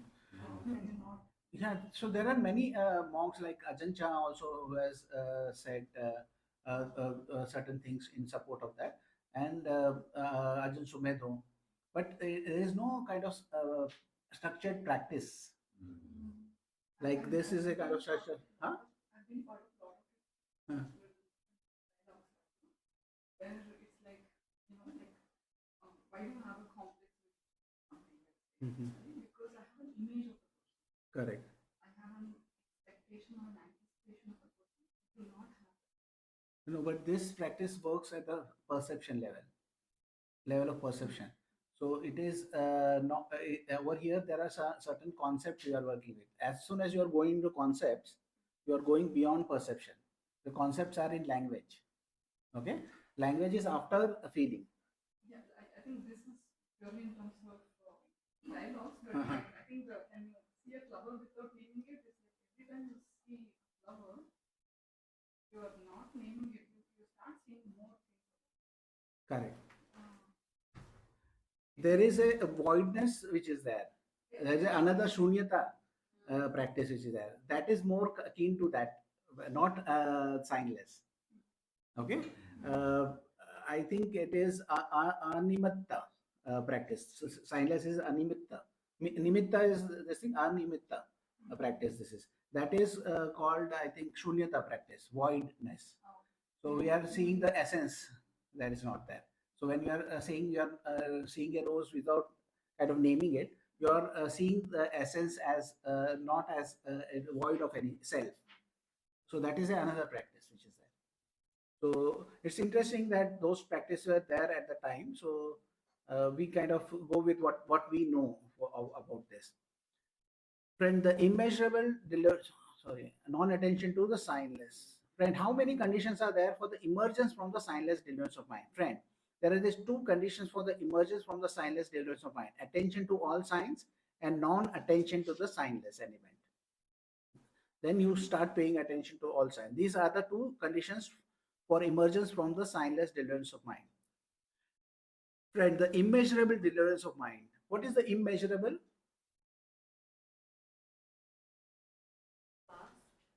Yeah, so there are many monks like Ajahn Chah also who has said certain things in support of that, and Ajahn Sumedho, but there is no kind of structured practice. Like this is a kind of structure, huh? I've been part of a lot of Huh. where it's like, why do you have a complex with something? Mhm. Because I have an image of the person. Correct. I have an expectation or an anticipation of the person. I do not have that. No, but this practice works at the perception level of perception. So it is not over here. There are certain concepts you are working with. As soon as you are going into concepts, you are going beyond perception. The concepts are in language. Okay, language is after a feeling. Yeah, I think this is purely in terms of dialogues, but Uh-huh. I think that when you see a flower without naming it, it's like every time you see a flower, you are not naming it, you start seeing more things. Correct. There is a voidness which is there. There is another shunyata practice which is there. That is more keen to that, not signless. Okay. I think it is animatta practice. Signless is animatta. Nimitta is this thing, animatta practice. This is that is called, I think, shunyata practice, voidness. So we are seeing the essence that is not there. So when you are saying you are seeing a rose without kind of naming it, you are seeing the essence as not as a void of any self. So that is another practice which is there. So it's interesting that those practices were there at the time. So we kind of go with what we know about this. Friend, the immeasurable non-attention to the signless. Friend, how many conditions are there for the emergence from the signless deliverance of mind? Friend, there are these two conditions for the emergence from the signless deliverance of mind: attention to all signs and non-attention to the signless element. Then you start paying attention to all signs. These are the two conditions for emergence from the signless deliverance of mind. Friend, the immeasurable deliverance of mind. What is the immeasurable?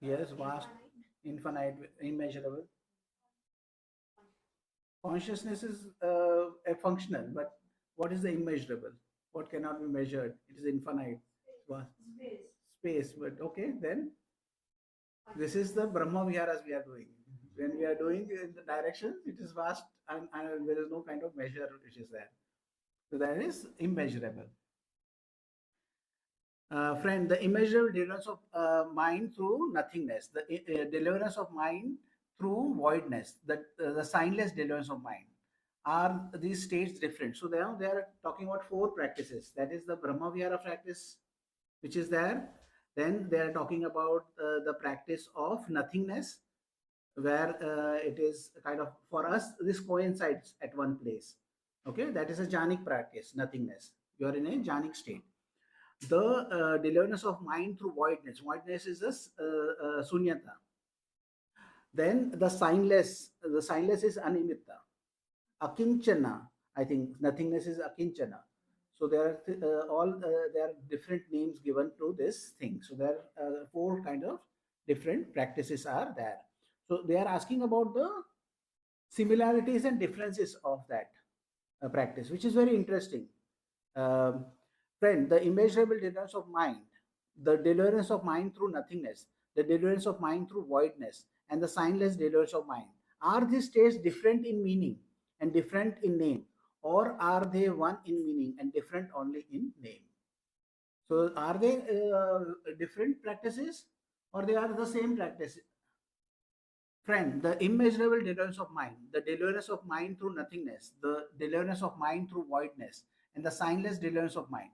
Yes, vast, infinite, immeasurable. Consciousness is a functional, but what is the immeasurable? What cannot be measured? It is infinite. Vast. Space, but okay, then this is the Brahma Viharas we are doing. When we are doing in the direction, it is vast and there is no kind of measure which is there. So that is immeasurable. Friend, the immeasurable deliverance of mind through nothingness, the deliverance of mind through voidness, the signless deliverance of mind. Are these states different? So they are talking about four practices. That is the Brahma Vihara practice, which is there. Then they are talking about the practice of nothingness, where it is kind of, for us, this coincides at one place. Okay, that is a jhanic practice, nothingness. You are in a jhanic state. The deliverance of mind through voidness. Voidness is a sunyata. Then the signless is animitta. Akinchana, I think nothingness is akinchana. So there are there are different names given to this thing. So there are four kind of different practices are there. So they are asking about the similarities and differences of that practice, which is very interesting. Um, Friend, the immeasurable deliverance of mind, the deliverance of mind through nothingness, the deliverance of mind through voidness, and the signless deliverance of mind. Are these states different in meaning and different in name, or are they one in meaning and different only in name? So, are they different practices, or they are the same practice? Friend, the immeasurable deliverance of mind, the deliverance of mind through nothingness, the deliverance of mind through voidness, and the signless deliverance of mind.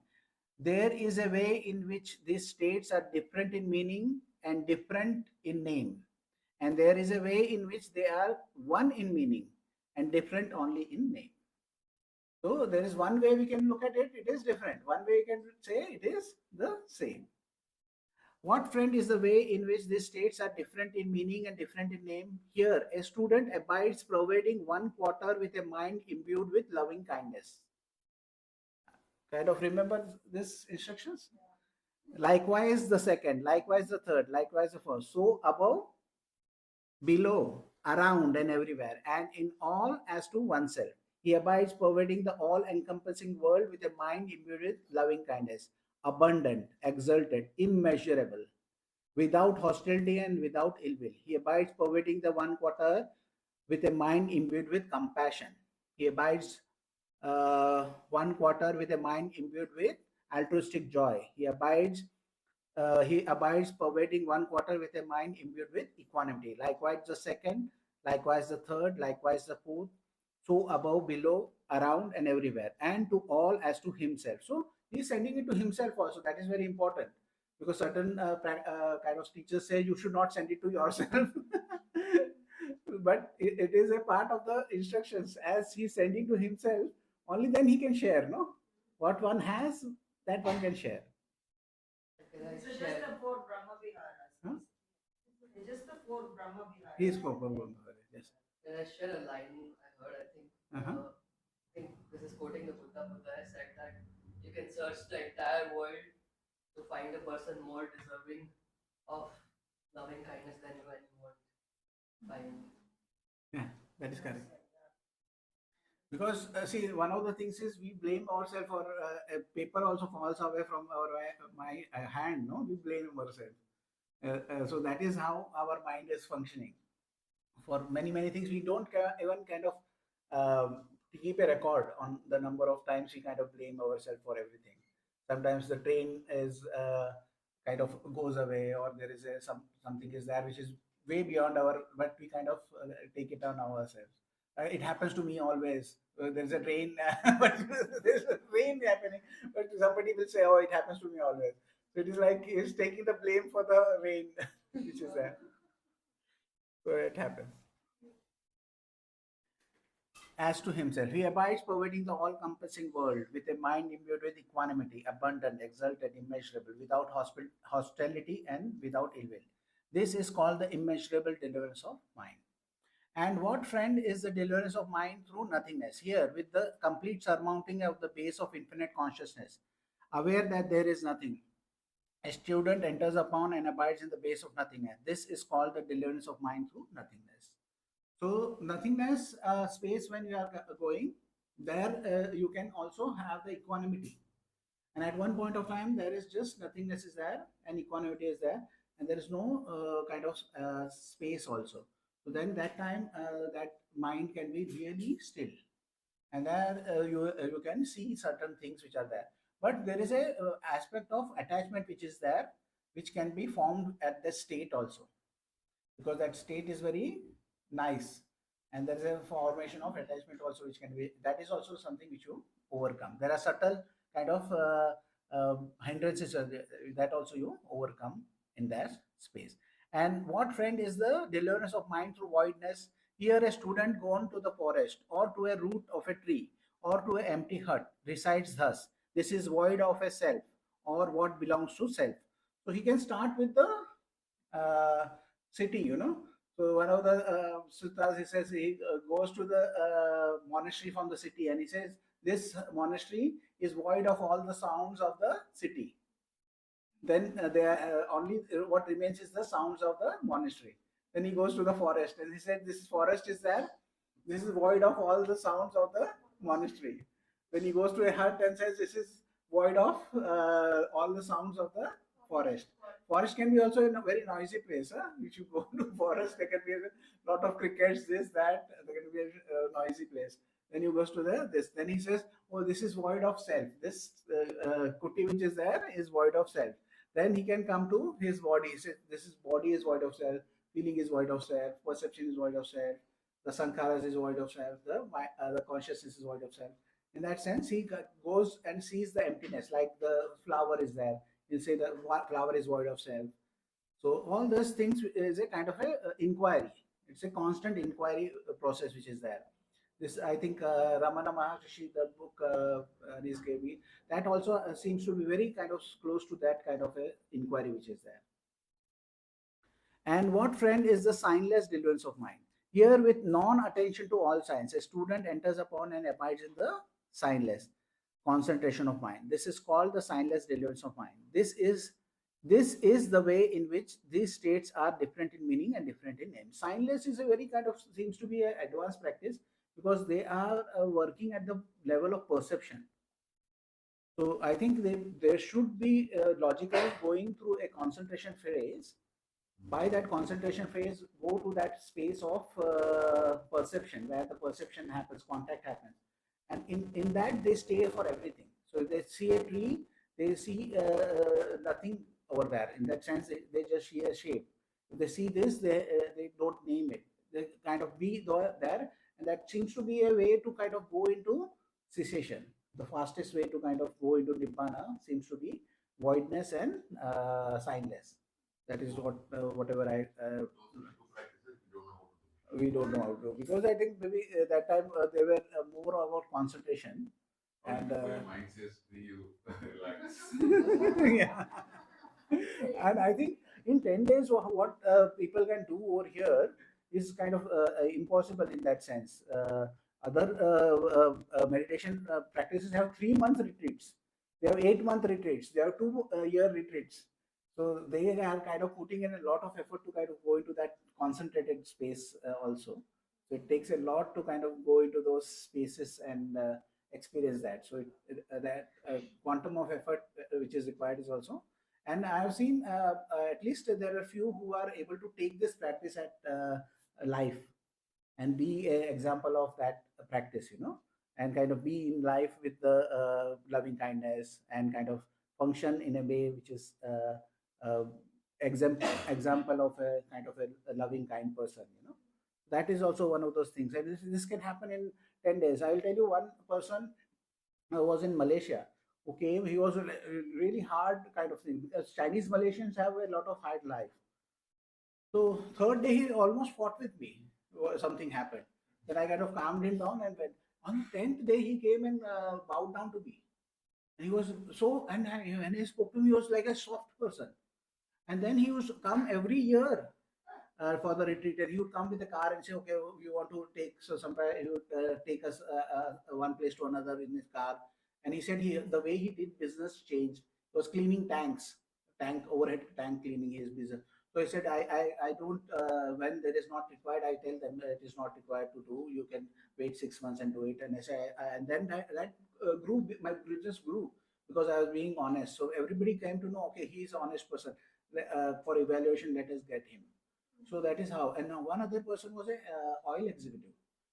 There is a way in which these states are different in meaning and different in name. And there is a way in which they are one in meaning and different only in name. So there is one way we can look at it, it is different. One way we can say it is the same. What, friend, is the way in which these states are different in meaning and different in name? Here, a student abides pervading one quarter with a mind imbued with loving kindness. Kind of remember these instructions? Likewise the second, likewise the third, likewise the first. So above, below, around, and everywhere, and in all as to oneself. He abides pervading the all-encompassing world with a mind imbued with loving kindness, abundant, exalted, immeasurable, without hostility and without ill will. He abides pervading the one quarter with a mind imbued with compassion. He abides one quarter with a mind imbued with altruistic joy. He abides pervading one quarter with a mind imbued with equanimity. Likewise the second, likewise the third, likewise the fourth. So above, below, around, and everywhere, and to all as to himself. So he is sending it to himself also. That is very important, because certain kind of teachers say you should not send it to yourself. But it is a part of the instructions. As he is sending to himself, only then he can share. No, what one has, that one can share. Can I So just share? the four Brahma Viharas. Huh? Just the four Brahma Viharas. He is for Bhagavan. Yes. Can I share a line I heard? Uh-huh. I think this is quoting the Buddha. Buddha has said that you can search the entire world to find a person more deserving of loving kindness than you, and you won't find. Yeah, that is correct. Because see, one of the things is we blame ourselves for a paper also falls away from our my hand. No, we blame ourselves. So that is how our mind is functioning. For many things, we don't even kind of keep a record on the number of times we kind of blame ourselves for everything. Sometimes the train is kind of goes away, or there is something is there which is way beyond our, but we kind of take it on ourselves. It happens to me always. There's a train, but there's a rain happening, but somebody will say, "Oh, it happens to me always." So it is like he's taking the blame for the rain which is there. So it happens. As to himself, he abides pervading the all-compassing world with a mind imbued with equanimity, abundant, exalted, immeasurable, without hostility and without ill will. This is called the immeasurable deliverance of mind. And what, friend, is the deliverance of mind through nothingness? Here, with the complete surmounting of the base of infinite consciousness, aware that there is nothing. A student enters upon and abides in the base of nothingness. This is called the deliverance of mind through nothingness. So, nothingness space, when you are going, there you can also have the equanimity. And at one point of time, there is just nothingness is there and equanimity is there, and there is no kind of space also. So then that time, that mind can be really still, and there you can see certain things which are there. But there is a aspect of attachment which is there, which can be formed at the state also, because that state is very nice, and there is a formation of attachment also which can be, that is also something which you overcome. There are subtle kind of hindrances are that also you overcome in that space. And what friend is the deliverance of mind through voidness? Here, a student gone to the forest or to a root of a tree or to an empty hut recites thus: this is void of a self, or what belongs to self. So he can start with the city, So one of the suttas, he says he goes to the monastery from the city, and he says this monastery is void of all the sounds of the city. Then there only what remains is the sounds of the monastery. Then he goes to the forest, and he said this forest is there. This is void of all the sounds of the monastery. Then he goes to a hut and says this is void of all the sounds of the forest. Forest can be also in a very noisy place. Huh? If you go to forest, there can be a lot of crickets, this, that. There can be a noisy place. Then he goes to the this. Then he says, "Oh, this is void of self. This kuti which is there is void of self." Then he can come to his body. He says, "This is body is void of self. Feeling is void of self. Perception is void of self. The sankharas is void of self. The consciousness is void of self." In that sense, he goes and sees the emptiness, like the flower is there. He'll say the flower is void of self. So all those things is a kind of a inquiry. It's a constant inquiry process which is there. This, I think, Ramana Maharshi, the book Niskevi, that also seems to be very kind of close to that kind of a inquiry which is there. And what friend is the signless deliverance of mind? Here, with non-attention to all signs, a student enters upon and abides in the signless concentration of mind. This is called the signless deliverance of mind. This is the way in which these states are different in meaning and different in name. Signless is a very kind of seems to be an advanced practice because they are working at the level of perception. So I think there should be logical going through a concentration phase. By that concentration phase, go to that space of perception where the perception happens, contact happens, and in that they stay for everything. So if they see a tree, they see nothing over there. In that sense, they just see a shape. If they see this, they don't name it. They kind of be there, and that seems to be a way to kind of go into cessation. The fastest way to kind of go into nibbana seems to be voidness and signless. That is what whatever I we don't know how to do, because I think maybe that time they were more about concentration and your mind says to you, relax. yeah. And I think in 10 days what people can do over here is kind of impossible in that sense. Other meditation practices have 3 month retreats, they have 8 month retreats, they have 2 year retreats. So they are kind of putting in a lot of effort to kind of go into that concentrated space also. So it takes a lot to kind of go into those spaces and experience that. So that quantum of effort which is required is also. And I have seen at least there are a few who are able to take this practice at life and be an example of that practice, and kind of be in life with the loving kindness and kind of function in a way which is uh, example of a kind of a loving kind person. That is also one of those things, and this can happen in 10 days. I will tell you one person was in Malaysia who came. He was a really hard kind of thing because Chinese Malaysians have a lot of hard life. So third day he almost fought with me. Something happened. Then I kind of calmed him down and went. On the 10th day he came and bowed down to me. And he was so, and when he spoke to me, he was like a soft person. And then he used to come every year for the retreat, and he would come with a car and say, "Okay, we want to take." So sometimes he would take us one place to another in his car. And he said the way he did business changed. He was cleaning tanks, overhead tank cleaning his business. So he said, I don't, when there is not required, I tell them it is not required to do. You can wait 6 months and do it. And I say, and then that grew, my business grew because I was being honest. So everybody came to know, okay, he is an honest person. For evaluation, let us get him. So that is how. And now one other person was a oil executive.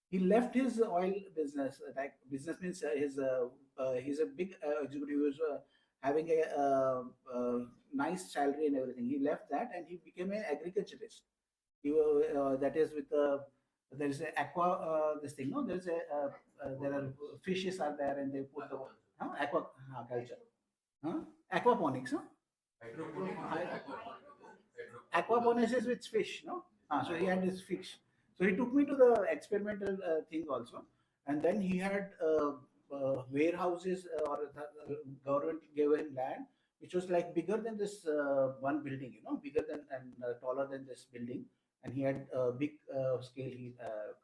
He left his oil business. Like business means he's a big executive. He was having a nice salary and everything. He left that and he became an agriculturist. He that is with there is a aqua this thing. No, there is a there are fishes are there and they put the aqua culture. Huh? Aquaponics, huh? Hydroponics. Aquaponics is with fish, no? So he had this fish. So he took me to the experimental thing also, and then he had warehouses or the government gave him land, which was like bigger than this one building, bigger than and taller than this building, and he had a big scale he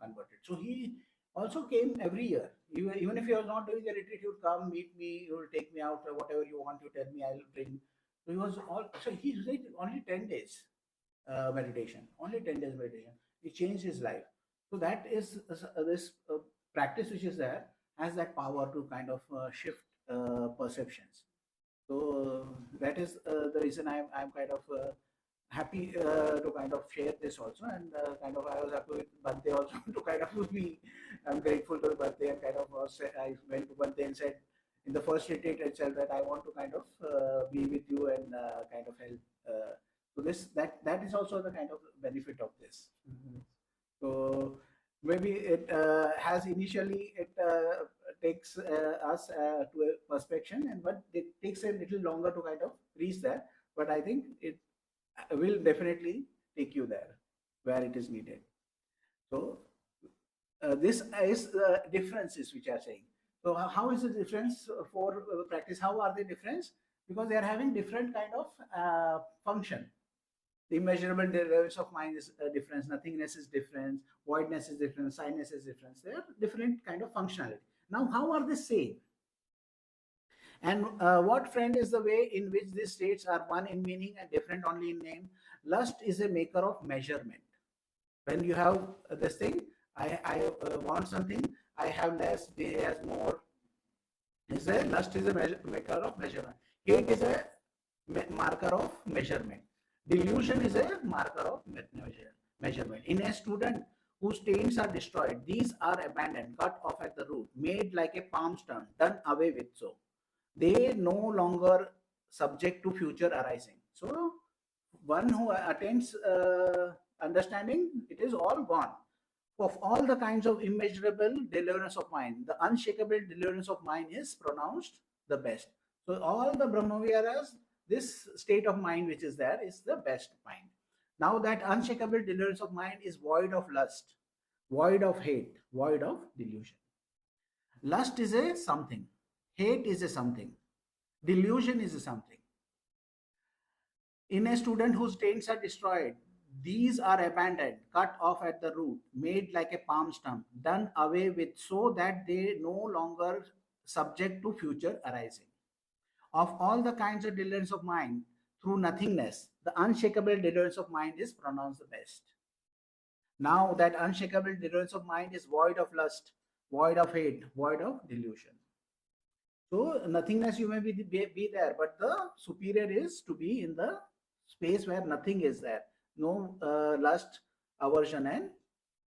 converted. So he also came every year. Even if he was not doing the retreat, he would come meet me. He will take me out, whatever you want to tell me, I'll bring. So he was all. So he did only 10 days meditation, only 10 days meditation. It changed his life. So that is this practice which is there has that power to kind of shift perceptions. So that is the reason I'm kind of happy to kind of share this also, and kind of I was happy with birthday also to kind of be. I'm grateful to the birthday and kind of I went to birthday and said in the first retreat itself that I want to kind of be with you and kind of help. So this that is also the kind of benefit of this. So maybe it has initially it takes us to a perspection, and but it takes a little longer to kind of reach there. But I think it will definitely take you there where it is needed. So this is the differences which are saying. So how is the difference for practice? How are they different? Because they are having different kind of function. The immeasurable levels of mind is a difference, nothingness is different, voidness is different, signness is different. They are different kind of functionality. Now, how are they same? And what, friend, is the way in which these states are one in meaning and different only in name? Lust is a maker of measurement. When you have this thing, I want something, I have less, they has more. Is a lust is a maker of measurement. Hate is a marker of measurement. Delusion is a marker of measurement. In a student whose stains are destroyed, these are abandoned, cut off at the root, made like a palm stem, done away with. So they no longer subject to future arising. So one who attains understanding, it is all gone. Of all the kinds of immeasurable deliverance of mind, the unshakable deliverance of mind is pronounced the best. So all the Brahmaviharas, this state of mind which is there is the best mind. Now that unshakable deliverance of mind is void of lust, void of hate, void of delusion. Lust is a something, hate is a something, delusion is a something. In a student whose stains are destroyed, these are abandoned, cut off at the root, made like a palm stump, done away with so that they no longer subject to future arising. Of all the kinds of deliverance of mind, through nothingness, the unshakable deliverance of mind is pronounced the best. Now that unshakable deliverance of mind is void of lust, void of hate, void of delusion. So nothingness you may be there, but the superior is to be in the space where nothing is there. No lust, aversion, and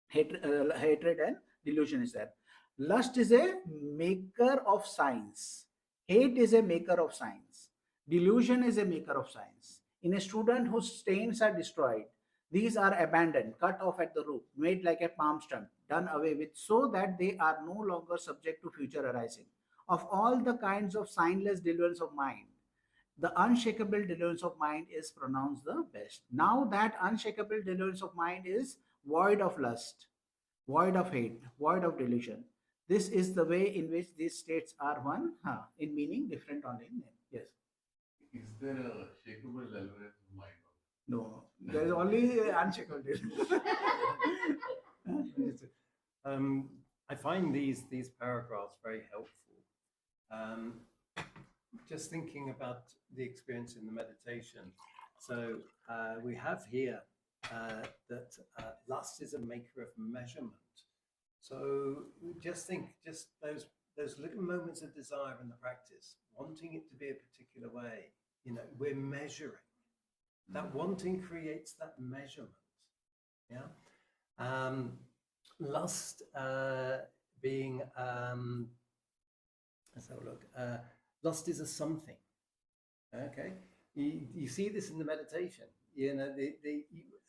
hatred and delusion is there. Lust is a maker of signs. Hate is a maker of signs. Delusion is a maker of signs. In a student whose stains are destroyed, these are abandoned, cut off at the root, made like a palm stump, done away with, so that they are no longer subject to future arising. Of all the kinds of signless deliverance of mind, the unshakable deliverance of mind is pronounced the best. Now that unshakable deliverance of mind is void of lust, void of hate, void of delusion. This is the way in which these states are one, in meaning different only in name. Yes. Is there a shakable deliverance of mind? No, there is only unshakable. I find these paragraphs very helpful. Just thinking about the experience in the meditation. So we have here that lust is a maker of measurement. So just think, just those little moments of desire in the practice, wanting it to be a particular way. We're measuring. That wanting creates that measurement. Yeah. Lust being let's have a look. Lust is a something. Okay. You see this in the meditation.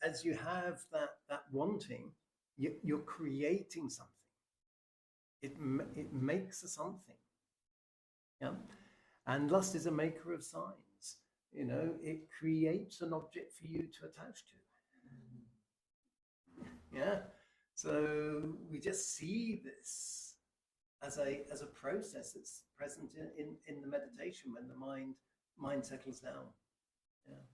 As you have that wanting, you're creating something. It makes a something. Yeah. And lust is a maker of signs. You know, it creates an object for you to attach to. Yeah. So we just see this as a process that's present in the meditation when the mind settles down. Yeah.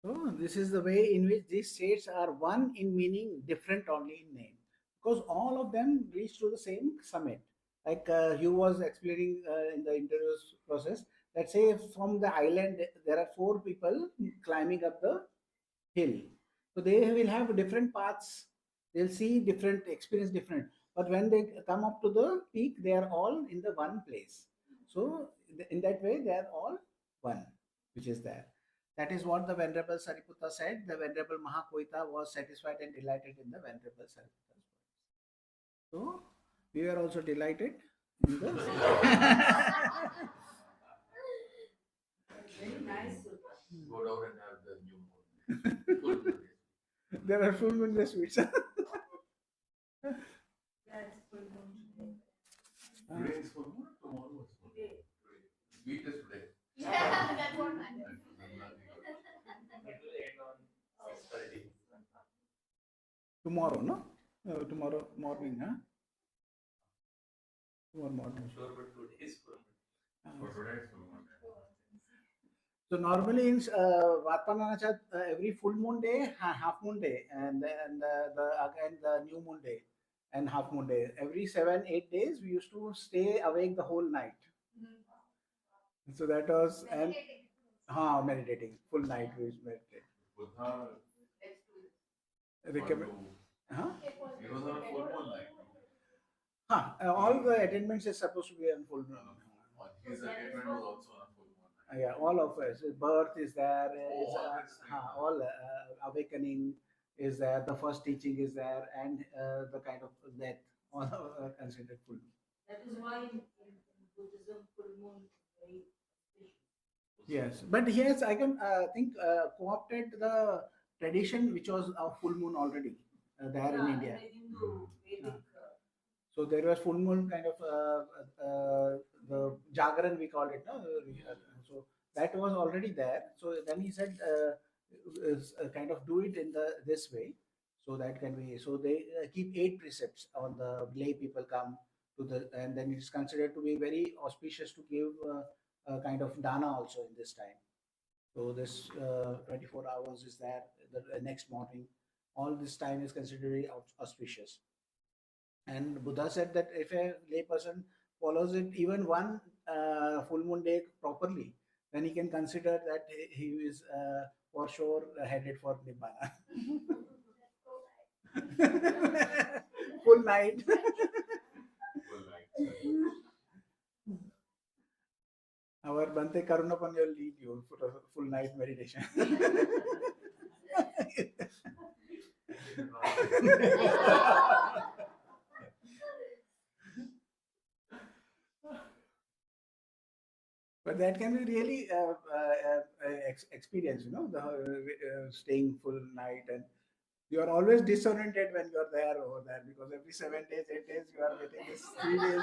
So this is the way in which these states are one in meaning, different only in name, because all of them reach to the same summit. Like Hugh was explaining in the interview process, that say from the island there are 4 people climbing up the hill. So they will have different paths. They'll see different, experience different. But when they come up to the peak, they are all in the one place. So in that way, they are all one, which is there. That is what the Venerable Sariputta said. The Venerable Mahakoita was satisfied and delighted in the Venerable Sariputta's words. So we are also delighted in the Very nice sutta. Go down and have the new moon. Full moon. there are full moon day sweets. Yeah, it's full moon today. Today is full moon, tomorrow is full moon. Today. Sweet is today. Yeah, that's what matters. It will end on 6:30. Tomorrow, no? Tomorrow morning, huh? Tomorrow morning. Sure, but today is full moon. For today is full moon. So normally in Vatpananachat, every full moon day, half moon day, and then again the new moon day and half moon day. Every 7-8 days, we used to stay awake the whole night. So that was and meditating full night. We used to meditate. Buddha Recommend. Huh? it was on a full moon night. All the attendments is supposed to be on full moon. His attainment was also on a full moon night. Yeah, all of us. Birth is there. Is, all this thing. all awakening is there. The first teaching is there, and the kind of death, all are considered full. That is why in Buddhism, full moon is very auspicious. Yes, but yes, I can think co-opted the tradition which was of full moon already there in India. The Hindu Vedic. So there was full moon kind of the Jagaran we called it. No? So that was already there. So then he said, kind of do it in this way. So that can be. So they keep 8 precepts on the lay people come to the, and then it is considered to be very auspicious to give a kind of dana also in this time. So this 24 hours is there. The next morning, all this time is considered very auspicious. And Buddha said that if a lay person follows it even one full moon day properly, then he can consider that he is for sure headed for Nibbana. Full night. Full night. Our Bante Karunapan will lead you for a full night meditation. But that can be really experience, the staying full night, and you are always disoriented when you are there over there, because every 7 days, 8 days, you are getting this 3 days,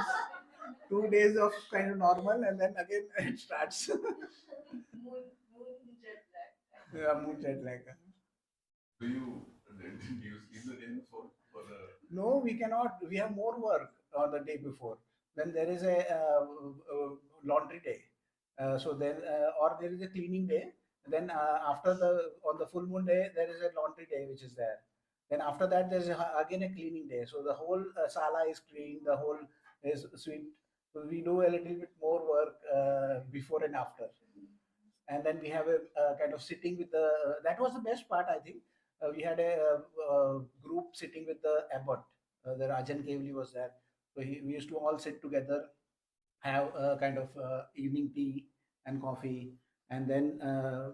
2 days of kind of normal, and then again it starts. Moon jet lag. Yeah, moon jet lag. Do you sleep the day before? For the No, we cannot. We have more work on the day before. Then there is a laundry day. So then, or there is a cleaning day. Then after on the full moon day, there is a laundry day which is there. Then after that, there is again a cleaning day. So the whole sala is cleaned, the whole is swept. So we do a little bit more work before and after. And then we have a kind of sitting with the. That was the best part, I think. We had a group sitting with the abbot. The Rajan Kevli was there. So we used to all sit together, have a kind of evening tea and coffee, and then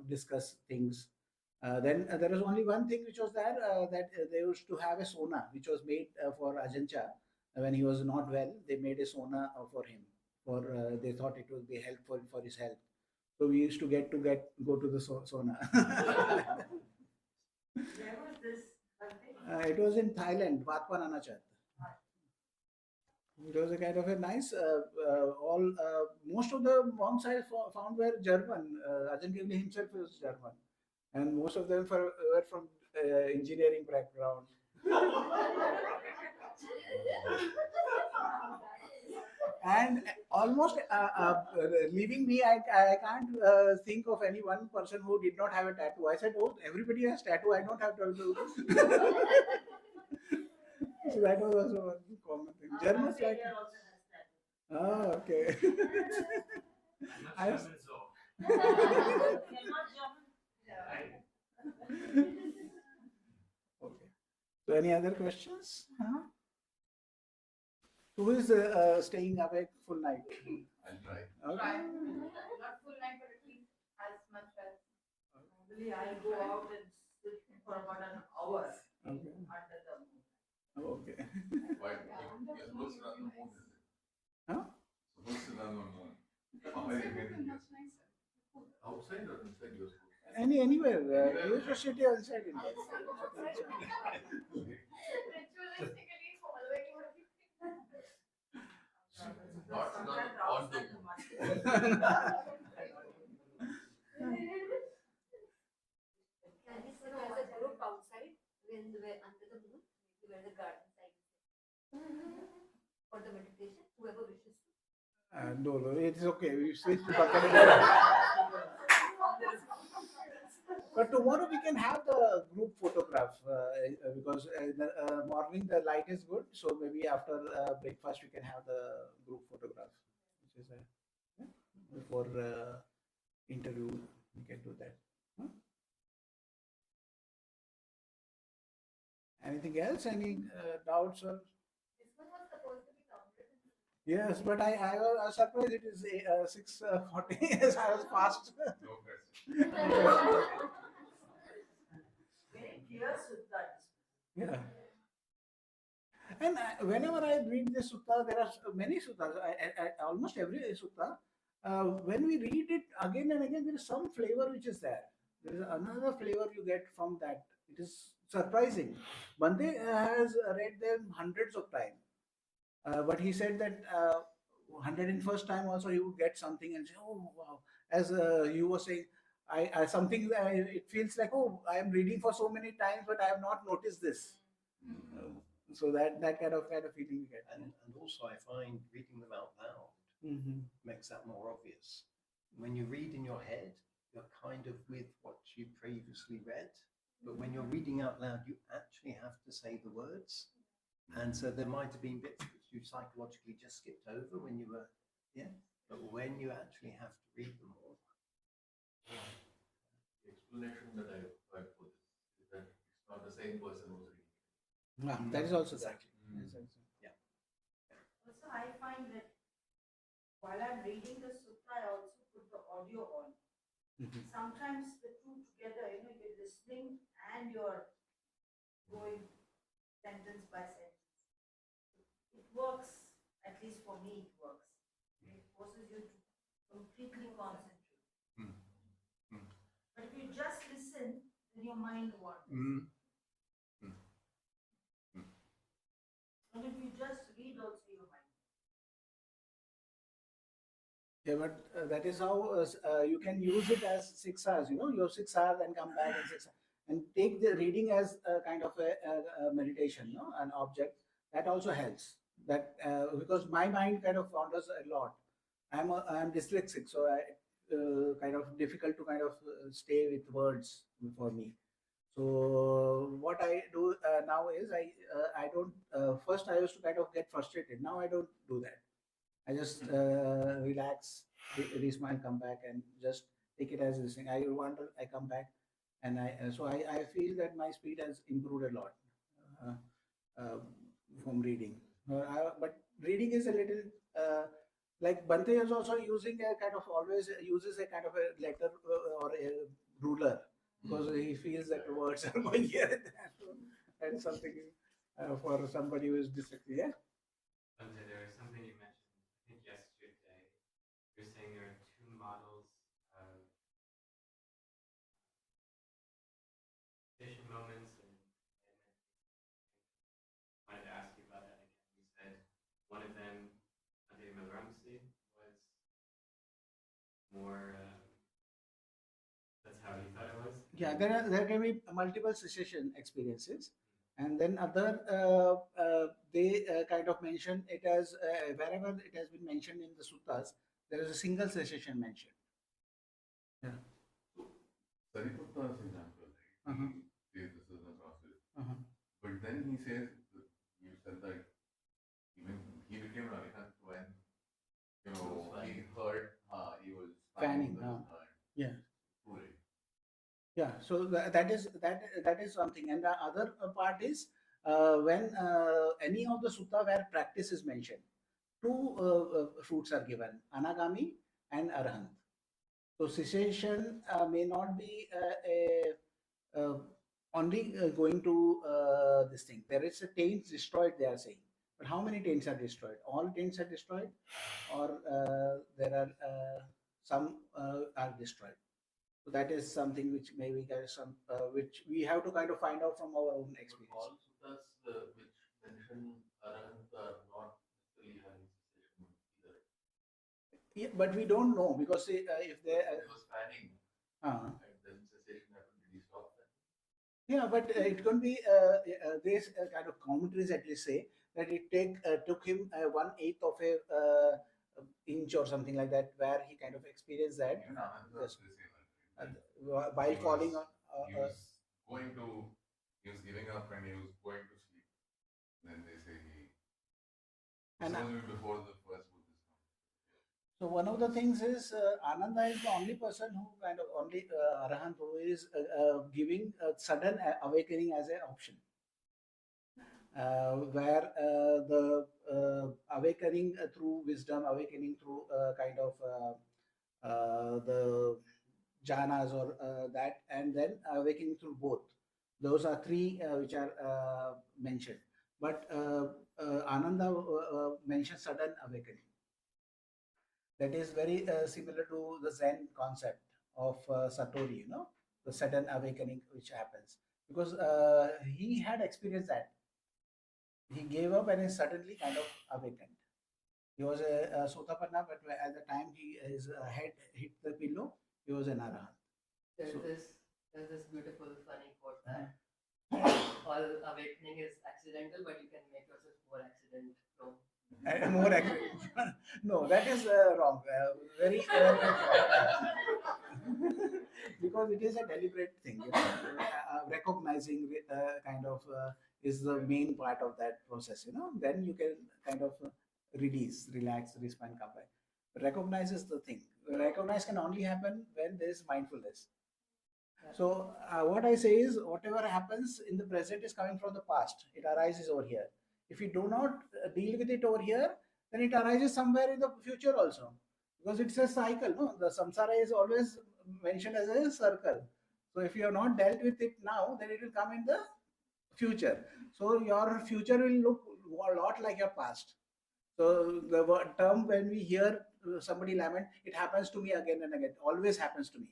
discuss things. Then there was only one thing which was there, that they used to have a sona which was made for Ajancha when he was not well. They made a sona for him. They thought it would be helpful for his health. So we used to go to the sona. Where was this? Bhante? It was in Thailand, Vatpananachat. It was a kind of a nice, most of the monks I found were German. Ajahn Kevali himself was German. And most of them were from engineering background. And almost leaving me, I can't think of any one person who did not have a tattoo. I said, oh, everybody has tattoo. I don't have tattoo. So that was also one common thing. Germans like. also has that. Oh, okay. I'm not I was- German, so You're not German? Okay. So any other questions? Huh? Who is staying awake full night? I'll try. Okay. Try. Not full night, but at least as much as. Normally I go out and sit for about an hour Okay. under the moon. Okay. Why? You're supposed to run the moon, is it? Huh? Supposed to run on moon. Outside would be much nicer. Outside or inside your school? Anywhere. You just sit outside. Ritualistically following what you Not Sometimes on the outside moon. Can we sit as a group outside when we're under the moon, maybe where the garden side is for the meditation, whoever wishes to. No, it's okay. We switch to But tomorrow we can have the group photograph because in the morning the light is good. So maybe after breakfast we can have the group photograph, which is before interview we can do that. Huh? Anything else? Any doubts or? This one was supposed to be counted. Yes, but I was surprised it is 6:40. Yes, I was fast. No question. Very clear Sutta. Yeah. And whenever I read the sutta, there are many suttas, almost every sutta. When we read it again and again, there is some flavor which is there. There is another flavor you get from that. It is surprising. Bande has read them hundreds of times, but he said that 101st time also he would get something and say, "Oh wow!" As you were saying, I something it feels like, "Oh, I am reading for so many times, but I have not noticed this." So that kind of feeling you get. And also, I find reading them out loud Mm-hmm. makes that more obvious. When you read in your head, you're kind of with what you previously read. But when you're reading out loud, you actually have to say the words. And so there might have been bits which you psychologically just skipped over when you were, yeah. But when you actually have to read them all. The explanation that I heard for this is that it's not the same person who's reading. That is also that. Exactly. Yes, Also, I find that while I'm reading the sutta, I also put the audio on. Mhm. Sometimes the two together, you're listening and you're going sentence by sentence. It works, at least for me, it works. It forces you to completely concentrate. Mm. Mm. But if you just listen, then your mind wanders. Mm. And if you just read, also your mind. Yeah, but that is how you can use it as 6 hours. Your 6 hours and come back in 6 hours. And take the reading as a kind of a meditation, an object. That also helps. That because my mind kind of wanders a lot. I'm dyslexic, so I kind of difficult to kind of stay with words for me. So what I do now is I don't first I used to kind of get frustrated. Now I don't do that. I just relax, re-smile, come back, and just take it as this thing. I wonder, I come back, and I feel that my speed has improved a lot uh, uh, from reading. But reading is a little like Bante is also using a kind of always uses a kind of a letter or a ruler because he feels that the words are going here and there. And something for somebody who is dyslexic. Yeah. Bhante, there was something you mentioned, I think yesterday. You're saying there are two models of meditation moments, and I wanted to ask you about that again. You said one of them more. That's how he thought it was. Yeah, there can be multiple cessation experiences, and then other they kind of mention it as wherever it has been mentioned in the suttas, there is a single cessation mentioned. Yeah. Sariputta's example, right? Uh-huh. He says this is a process. Uh-huh. But then he says, you said that even he became an arihant when, he heard, he was Fanning, with his hand. Yeah. Right. Yeah, so that is something, and the other part is when any of the sutta where practice is mentioned, two fruits are given: anagami and arahant. So cessation may not be only going to this thing. There is a taints destroyed. They are saying, but how many taints are destroyed? All taints are destroyed, or there are some are destroyed. So that is something which maybe there is some which we have to kind of find out from our own experience. All suttas which mention arahant are not necessarily having cessation either. Yeah, but we don't know because if they There was fanning, and then cessation happened. Did he stop that? yeah, but it can be this kind of commentaries at least say that it took him 1/8 of a inch or something like that, where he kind of experienced that. Even Ananda Yes. they say that. While He falling was- on. he was giving up and he was going to sleep. Then they say he. And This was before the first Buddhist. So one of the things is Ananda is the only person who kind of only Arahant who is giving a sudden awakening as an option. Where the awakening through wisdom, awakening through kind of the jhanas or that, and then awakening through both. Those are three which are mentioned. But Ananda mentions sudden awakening. That is very similar to the Zen concept of Satori, the sudden awakening which happens. Because he had experienced that. He gave up and he suddenly kind of awakened. He was a Sotapanna, but at the time his head hit the pillow, he was an Arahant. There's So- this beautiful funny quote that all awakening is accidental, but you can make yourself more accident prone. More accurate. No, that is wrong. Very because it is a deliberate thing. Recognizing kind of is the main part of that process. Then you can kind of release, relax, respond, come back. Recognize is the thing. Recognize can only happen when there is mindfulness. So what I say is, whatever happens in the present is coming from the past. It arises over here. If you do not deal with it over here, then it arises somewhere in the future also, because it's a cycle. No, the samsara is always mentioned as a circle. So if you have not dealt with it now, then it will come in the future. So your future will look a lot like your past. So the term when we hear somebody lament, it happens to me again and again. Always happens to me.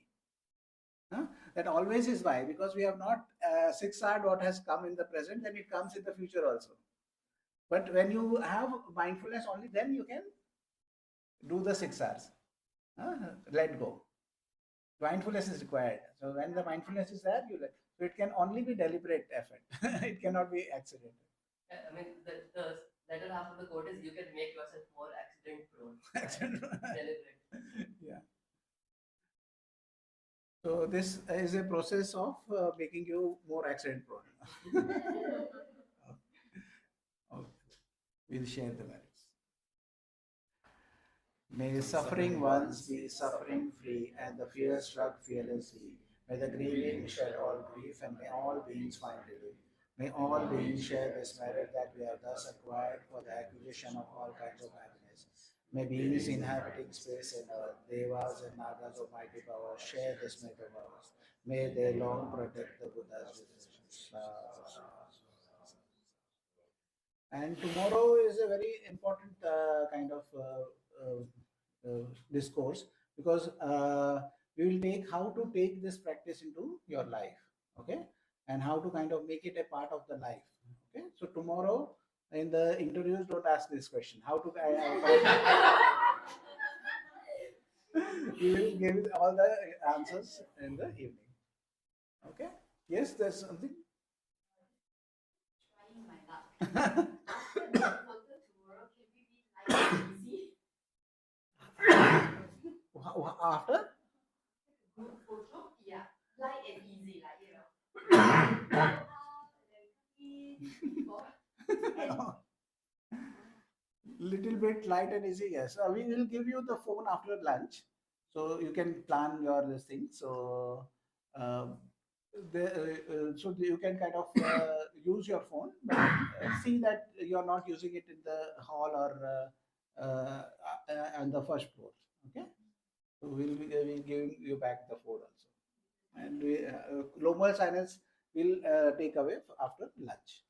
Huh? That always is why, because we have not six-hour what has come in the present, then it comes in the future also. But when you have mindfulness, only then you can do the 6 hours. Let go. Mindfulness is required. So when the mindfulness is there, you let. So it can only be deliberate effort. It cannot be accidental. I mean, the latter half of the quote is you can make yourself more accident prone. Deliberate. Yeah. So this is a process of making you more accident prone. Okay. We'll share the values. May suffering ones be suffering free, and the fear struck fearlessly. May the grieving shed all grief, and may all beings find relief. May all beings share this merit that we have thus acquired for the acquisition of all kinds of happiness. May beings inhabiting space and earth, devas and nagas of mighty power, share this merit of ours. May they long protect the Buddha's decisions. And tomorrow is a very important kind of discourse, because we will take how to take this practice into your life, okay, and how to kind of make it a part of the life, okay. So tomorrow in the interviews, don't ask this question: how to We will give all the answers in the evening. Okay? Yes, there's something. Trying my luck. After the photo tomorrow, can we be light and easy? After? Group photo? Yeah. Light and easy, like, you know. Go out, then come in, and Little bit light and easy, yes. We will give you the phone after lunch, so you can plan your this thing. So, so you can kind of use your phone, but see that you are not using it in the hall or on the first floor. Okay, so we'll give you back the phone also, and global silence will take away after lunch.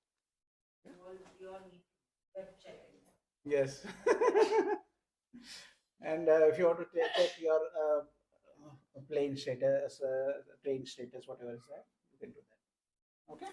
You all need to web check it. Yes. And if you want to check your plane status, train status, whatever is that, you can do that. Okay.